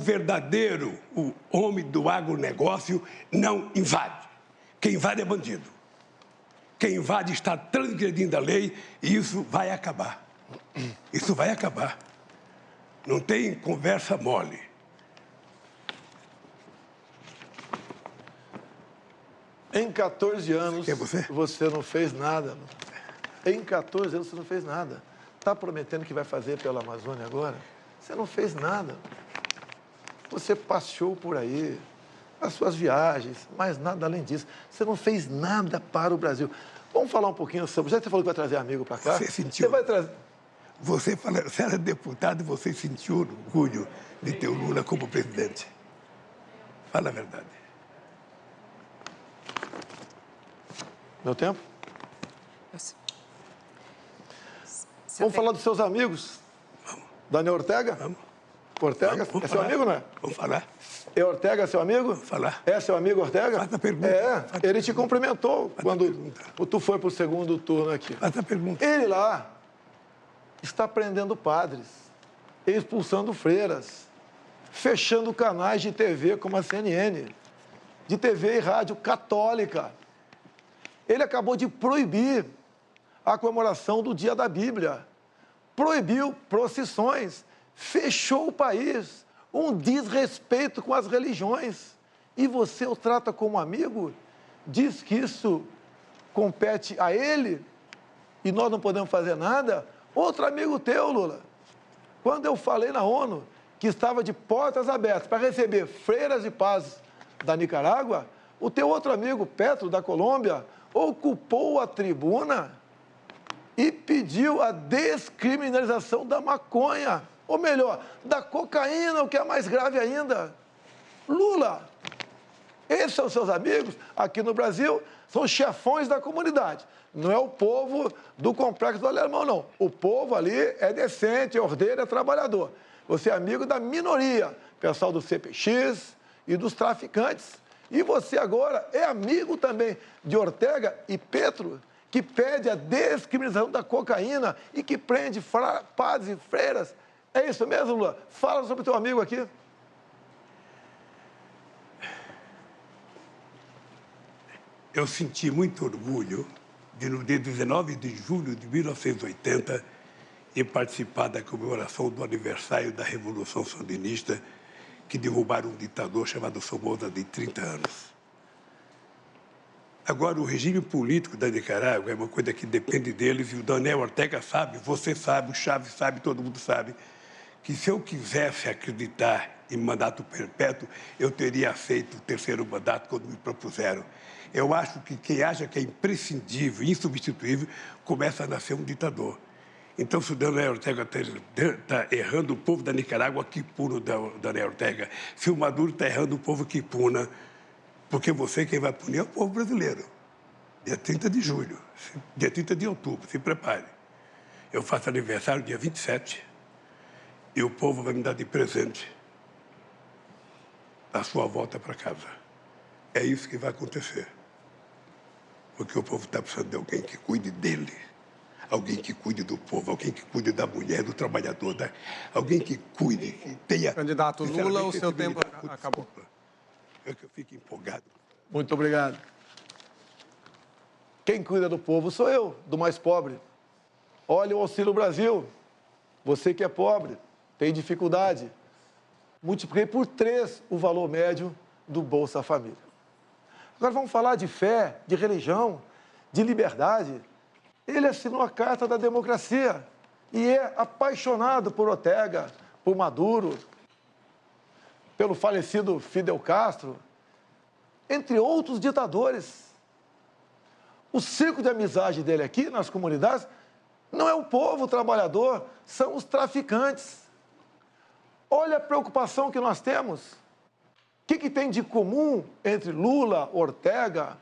homem do agronegócio não invade. Quem invade é bandido. Quem invade está transgredindo a lei e isso vai acabar. Isso vai acabar. Não tem conversa mole. Em 14 anos, Quem é você? Você não fez nada. Em 14 anos, você não fez nada. Está prometendo que vai fazer pela Amazônia agora? Você não fez nada. Você passeou por aí, as suas viagens, mas nada além disso. Você não fez nada para o Brasil. Vamos falar um pouquinho sobre... Já que você falou que vai trazer amigo para cá? Você sentiu... Você vai trazer... Você era deputado e você sentiu orgulho de ter o Lula como presidente. Fala a verdade. Meu tempo? Vamos falar dos seus amigos? Vamos. Daniel Ortega? Vamos. Ortega? Vamos é seu falar. amigo, não é? Vamos falar. É Ortega seu amigo? Vamos falar. É seu amigo Ortega? Faz a pergunta. Ele te cumprimentou quando tu foi para o segundo turno aqui. Faz a pergunta. Ele lá está prendendo padres, expulsando freiras, fechando canais de TV como a CNN, de TV e rádio católica. Ele acabou de proibir a comemoração do Dia da Bíblia, proibiu procissões, fechou o país, um desrespeito com as religiões. E você o trata como amigo? Diz que isso compete a ele e nós não podemos fazer nada? Outro amigo teu, Lula, quando eu falei na ONU que estava de portas abertas para receber freiras e padres da Nicarágua, o teu outro amigo, Petro, da Colômbia, ocupou a tribuna e pediu a descriminalização da maconha, ou melhor, da cocaína, o que é mais grave ainda. Lula, esses são seus amigos aqui no Brasil, são chefões da comunidade. Não é o povo do Complexo do Alemão, não. O povo ali é decente, é ordeiro, é trabalhador. Você é amigo da minoria, pessoal do CPX e dos traficantes. E você agora é amigo também de Ortega e Petro, que pede a descriminalização da cocaína e que prende padres e freiras. É isso mesmo, Lula? Fala sobre o teu amigo aqui. eu senti muito orgulho de, no dia 19 de julho de 1980, e participar da comemoração do aniversário da Revolução Sandinista, que derrubaram um ditador chamado Somoza de 30 anos. Agora, o regime político da Nicarágua é uma coisa que depende deles, e o Daniel Ortega sabe, você sabe, o Chávez sabe, todo mundo sabe, que se eu quisesse acreditar em mandato perpétuo, eu teria feito o terceiro mandato quando me propuseram. Eu acho que quem acha que é imprescindível, insubstituível, começa a nascer um ditador. Então, se o Daniel Ortega está errando o povo da Nicarágua, que puna o Daniel Ortega. Se o Maduro está errando o povo, que puna. Porque você, quem vai punir, é o povo brasileiro. Dia 30 de julho, dia 30 de outubro, se prepare. Eu faço aniversário dia 27 e o povo vai me dar de presente a sua volta para casa. É isso que vai acontecer. Porque o povo está precisando de alguém que cuide dele. Alguém que cuide do povo, alguém que cuide da mulher, do trabalhador, alguém que cuide, que tenha... Candidato Lula, o seu tempo acabou. É que eu fico empolgado. Muito obrigado. Quem cuida do povo sou eu, do mais pobre. Olha o Auxílio Brasil. Você que é pobre, tem dificuldade. Multipliquei por 3 o valor médio do Bolsa Família. Agora vamos falar de fé, de religião, de liberdade. Ele assinou a Carta da Democracia e é apaixonado por Ortega, por Maduro, pelo falecido Fidel Castro, entre outros ditadores. O círculo de amizade dele aqui nas comunidades não é o povo trabalhador, são os traficantes. Olha a preocupação que nós temos. O que tem de comum entre Lula, Ortega,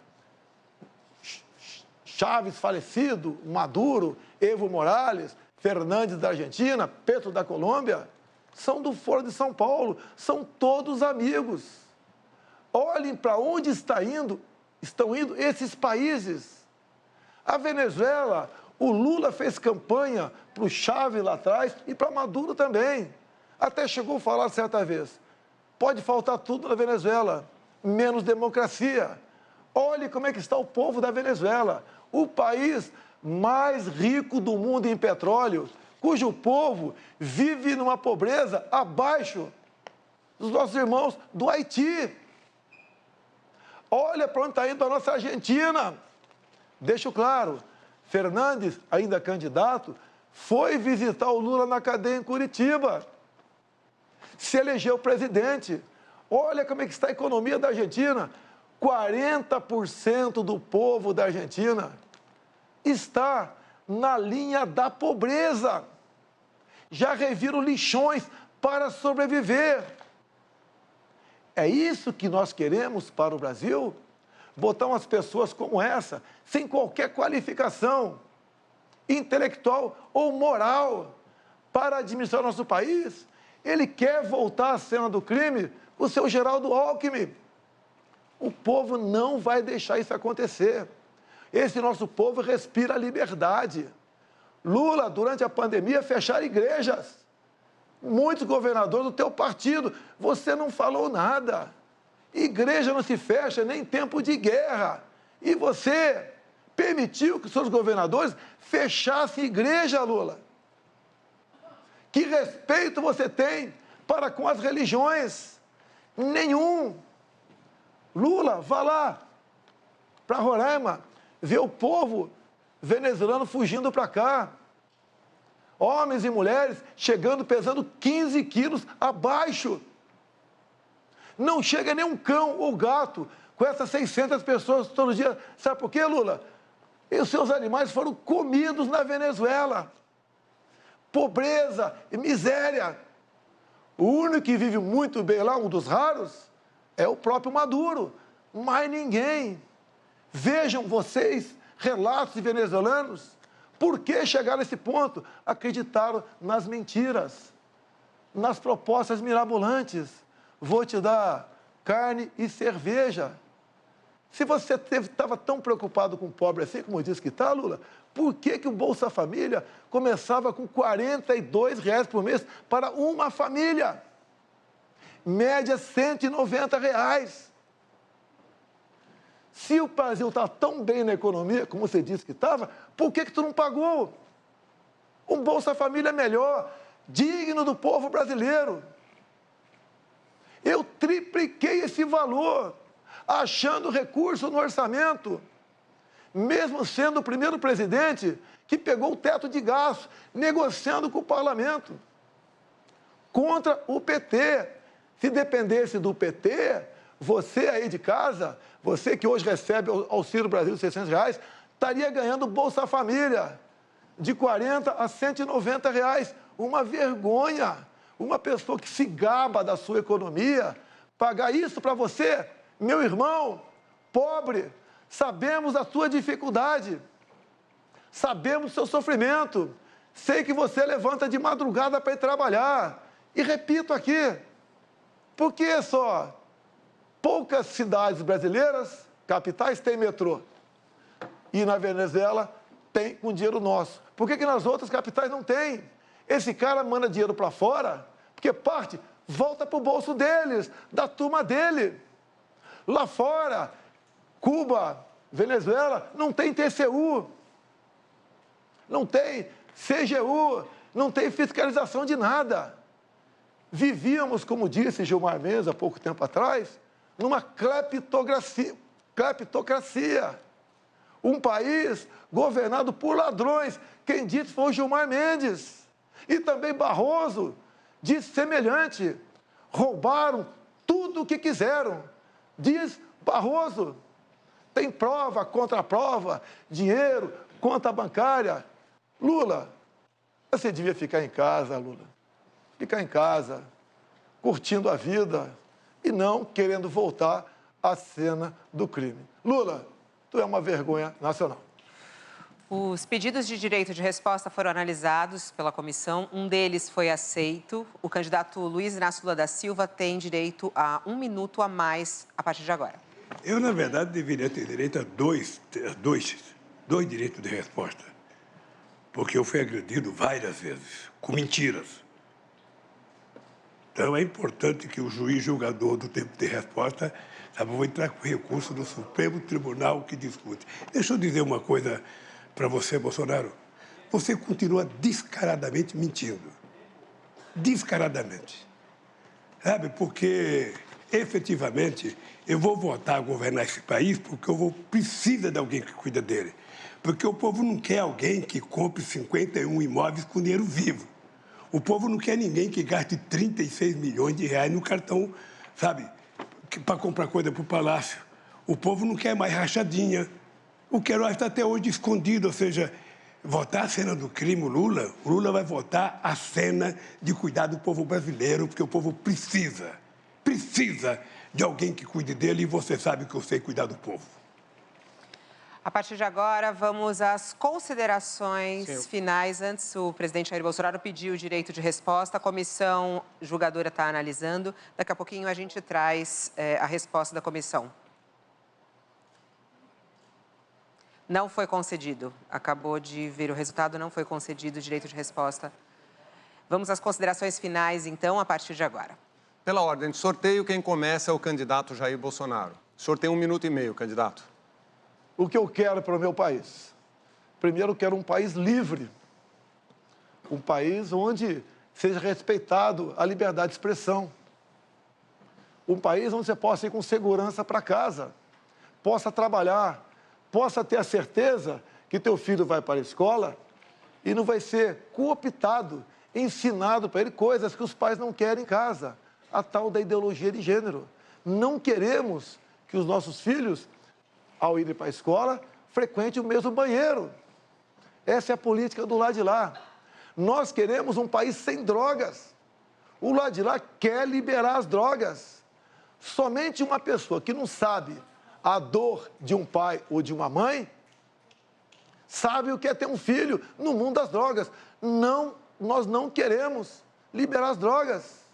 Chávez falecido, Maduro, Evo Morales, Fernandes da Argentina, Petro da Colômbia? São do Foro de São Paulo, são todos amigos. Olhem para onde estão indo esses países. A Venezuela, o Lula fez campanha para o Chávez lá atrás e para Maduro também. Até chegou a falar certa vez, pode faltar tudo na Venezuela, menos democracia. Olhe como é que está o povo da Venezuela, o país mais rico do mundo em petróleo, cujo povo vive numa pobreza abaixo dos nossos irmãos do Haiti. Olha para onde está indo a nossa Argentina. Deixo claro, Fernandes, ainda candidato, foi visitar o Lula na cadeia em Curitiba. Se elegeu presidente. Olha como é que está a economia da Argentina. 40% do povo da Argentina está na linha da pobreza. Já reviram lixões para sobreviver. É isso que nós queremos para o Brasil? Botar umas pessoas como essa, sem qualquer qualificação intelectual ou moral, para administrar nosso país? Ele quer voltar à cena do crime, o seu Geraldo Alckmin. O povo não vai deixar isso acontecer. Esse nosso povo respira liberdade. Lula, durante a pandemia, fecharam igrejas. Muitos governadores do teu partido, você não falou nada. Igreja não se fecha nem em tempo de guerra. E você permitiu que seus governadores fechassem igreja, Lula. Que respeito você tem para com as religiões? Nenhum. Lula, vá lá para Roraima, ver o povo venezuelano fugindo para cá. Homens e mulheres chegando, pesando 15 quilos abaixo. Não chega nem um cão ou gato com essas 600 pessoas todo dia. Sabe por quê, Lula? E os seus animais foram comidos na Venezuela. Pobreza e miséria. O único que vive muito bem lá, um dos raros, é o próprio Maduro. Mais ninguém. Vejam vocês, relatos de venezuelanos, por que chegaram a esse ponto? Acreditaram nas mentiras, nas propostas mirabolantes. Vou te dar carne e cerveja. Se você estava tão preocupado com o pobre assim, como diz que está, Lula, por que o Bolsa Família começava com R$ 42 por mês para uma família? Média R$ 190. Se o Brasil está tão bem na economia, como você disse que estava, por que tu não pagou? Um Bolsa Família melhor, digno do povo brasileiro. Eu tripliquei esse valor, achando recurso no orçamento, mesmo sendo o primeiro presidente que pegou o teto de gastos, negociando com o parlamento, contra o PT. Se dependesse do PT, você aí de casa, você que hoje recebe o Auxílio Brasil de R$600, estaria ganhando Bolsa Família de R$40 a R$190. Uma vergonha. Uma pessoa que se gaba da sua economia, pagar isso para você, meu irmão, pobre, sabemos da sua dificuldade, sabemos do seu sofrimento, sei que você levanta de madrugada para ir trabalhar. E repito aqui, por que só poucas cidades brasileiras, capitais, têm metrô? E na Venezuela tem com dinheiro nosso. Por que nas outras capitais não tem? Esse cara manda dinheiro para fora, porque parte volta para o bolso deles, da turma dele. Lá fora, Cuba, Venezuela, não tem TCU, não tem CGU, não tem fiscalização de nada. Vivíamos, como disse Gilmar Mendes há pouco tempo atrás, numa cleptocracia. Um país governado por ladrões. Quem disse foi o Gilmar Mendes. E também Barroso disse semelhante. Roubaram tudo o que quiseram. Diz Barroso. Tem prova, contraprova, dinheiro, conta bancária. Lula, você devia ficar em casa, Lula. Ficar em casa, curtindo a vida e não querendo voltar à cena do crime. Lula, tu é uma vergonha nacional. Os pedidos de direito de resposta foram analisados pela comissão. Um deles foi aceito. O candidato Luiz Inácio Lula da Silva tem direito a 1 minuto a mais a partir de agora. Eu, na verdade, deveria ter direito a dois direitos de resposta. Porque eu fui agredido várias vezes, com mentiras. Então, é importante que o juiz julgador do tempo de resposta vou entrar com recurso do Supremo Tribunal que discute. Deixa eu dizer uma coisa para você, Bolsonaro. Você continua descaradamente mentindo. Descaradamente. Sabe, porque, efetivamente, eu vou voltar a governar esse país porque precisa de alguém que cuida dele. Porque o povo não quer alguém que compre 51 imóveis com dinheiro vivo. O povo não quer ninguém que gaste 36 milhões de reais no cartão, sabe, para comprar coisa para o Palácio. O povo não quer mais rachadinha. O Queiroz está até hoje escondido, ou seja, votar a cena do crime, o Lula vai votar a cena de cuidar do povo brasileiro, porque o povo precisa de alguém que cuide dele e você sabe que eu sei cuidar do povo. A partir de agora, vamos às considerações finais. Antes, o presidente Jair Bolsonaro pediu o direito de resposta. A comissão julgadora está analisando. Daqui a pouquinho a gente traz a resposta da comissão. Não foi concedido. Acabou de ver o resultado, não foi concedido o direito de resposta. Vamos às considerações finais, então, a partir de agora. Pela ordem de sorteio, quem começa é o candidato Jair Bolsonaro. O senhor tem 1 minuto e meio, candidato. O que eu quero para o meu país? Primeiro, eu quero um país livre. Um país onde seja respeitado a liberdade de expressão. Um país onde você possa ir com segurança para casa, possa trabalhar, possa ter a certeza que teu filho vai para a escola e não vai ser cooptado, ensinado para ele coisas que os pais não querem em casa. A tal da ideologia de gênero. Não queremos que os nossos filhos, ao irem para a escola, frequentem o mesmo banheiro. Essa é a política do lado de lá. Nós queremos um país sem drogas. O lado de lá quer liberar as drogas. Somente uma pessoa que não sabe a dor de um pai ou de uma mãe sabe o que é ter um filho no mundo das drogas. Não, nós não queremos liberar as drogas.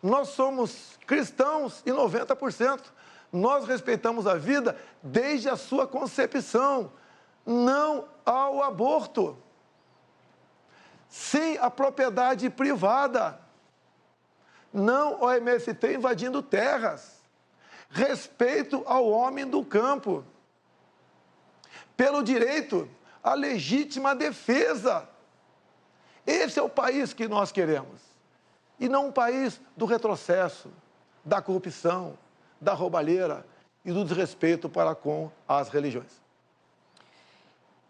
Nós somos cristãos em 90%. Nós respeitamos a vida desde a sua concepção. Não ao aborto. Sim à propriedade privada. Não ao MST invadindo terras. respeito ao homem do campo, pelo direito à legítima defesa. Esse é o país que nós queremos. E não um país do retrocesso, da corrupção, da roubalheira e do desrespeito para com as religiões.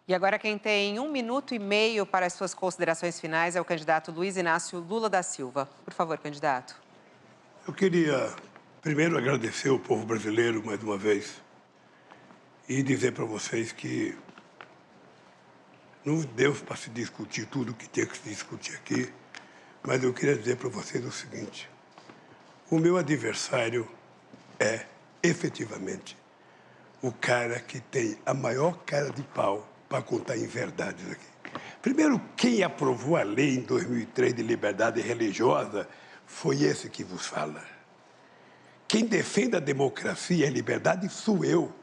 E agora quem tem 1 minuto e meio para as suas considerações finais é o candidato Luiz Inácio Lula da Silva. Por favor, candidato. Eu queria primeiro agradecer ao povo brasileiro mais uma vez e dizer para vocês que não deu para se discutir tudo o que tinha que se discutir aqui, mas eu queria dizer para vocês o seguinte: o meu adversário é, efetivamente, o cara que tem a maior cara de pau para contar inverdades aqui. Primeiro, quem aprovou a lei em 2003 de liberdade religiosa foi esse que vos fala. Quem defende a democracia e a liberdade sou eu,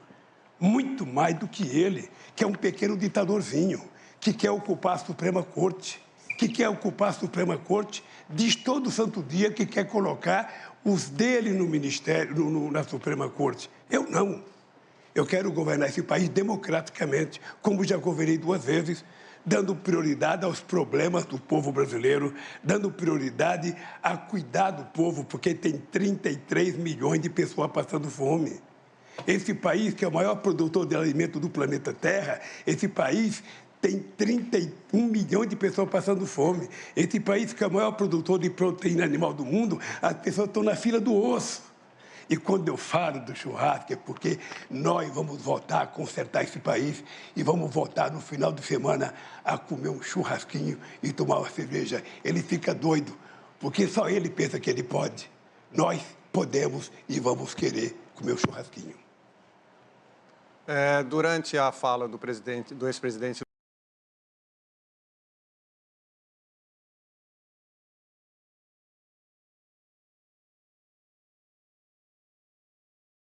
muito mais do que ele, que é um pequeno ditadorzinho, que quer ocupar a Suprema Corte, diz todo santo dia que quer colocar os dele no ministério, na Suprema Corte. Eu não. Eu quero governar esse país democraticamente, como já governei 2 vezes, dando prioridade aos problemas do povo brasileiro, dando prioridade a cuidar do povo, porque tem 33 milhões de pessoas passando fome. Esse país, que é o maior produtor de alimento do planeta Terra, esse país tem 31 milhões de pessoas passando fome. Esse país, que é o maior produtor de proteína animal do mundo, as pessoas estão na fila do osso. E quando eu falo do churrasco é porque nós vamos voltar a consertar esse país e vamos voltar no final de semana a comer um churrasquinho e tomar uma cerveja. Ele fica doido, porque só ele pensa que ele pode. Nós podemos e vamos querer comer um churrasquinho. Durante a fala do ex-presidente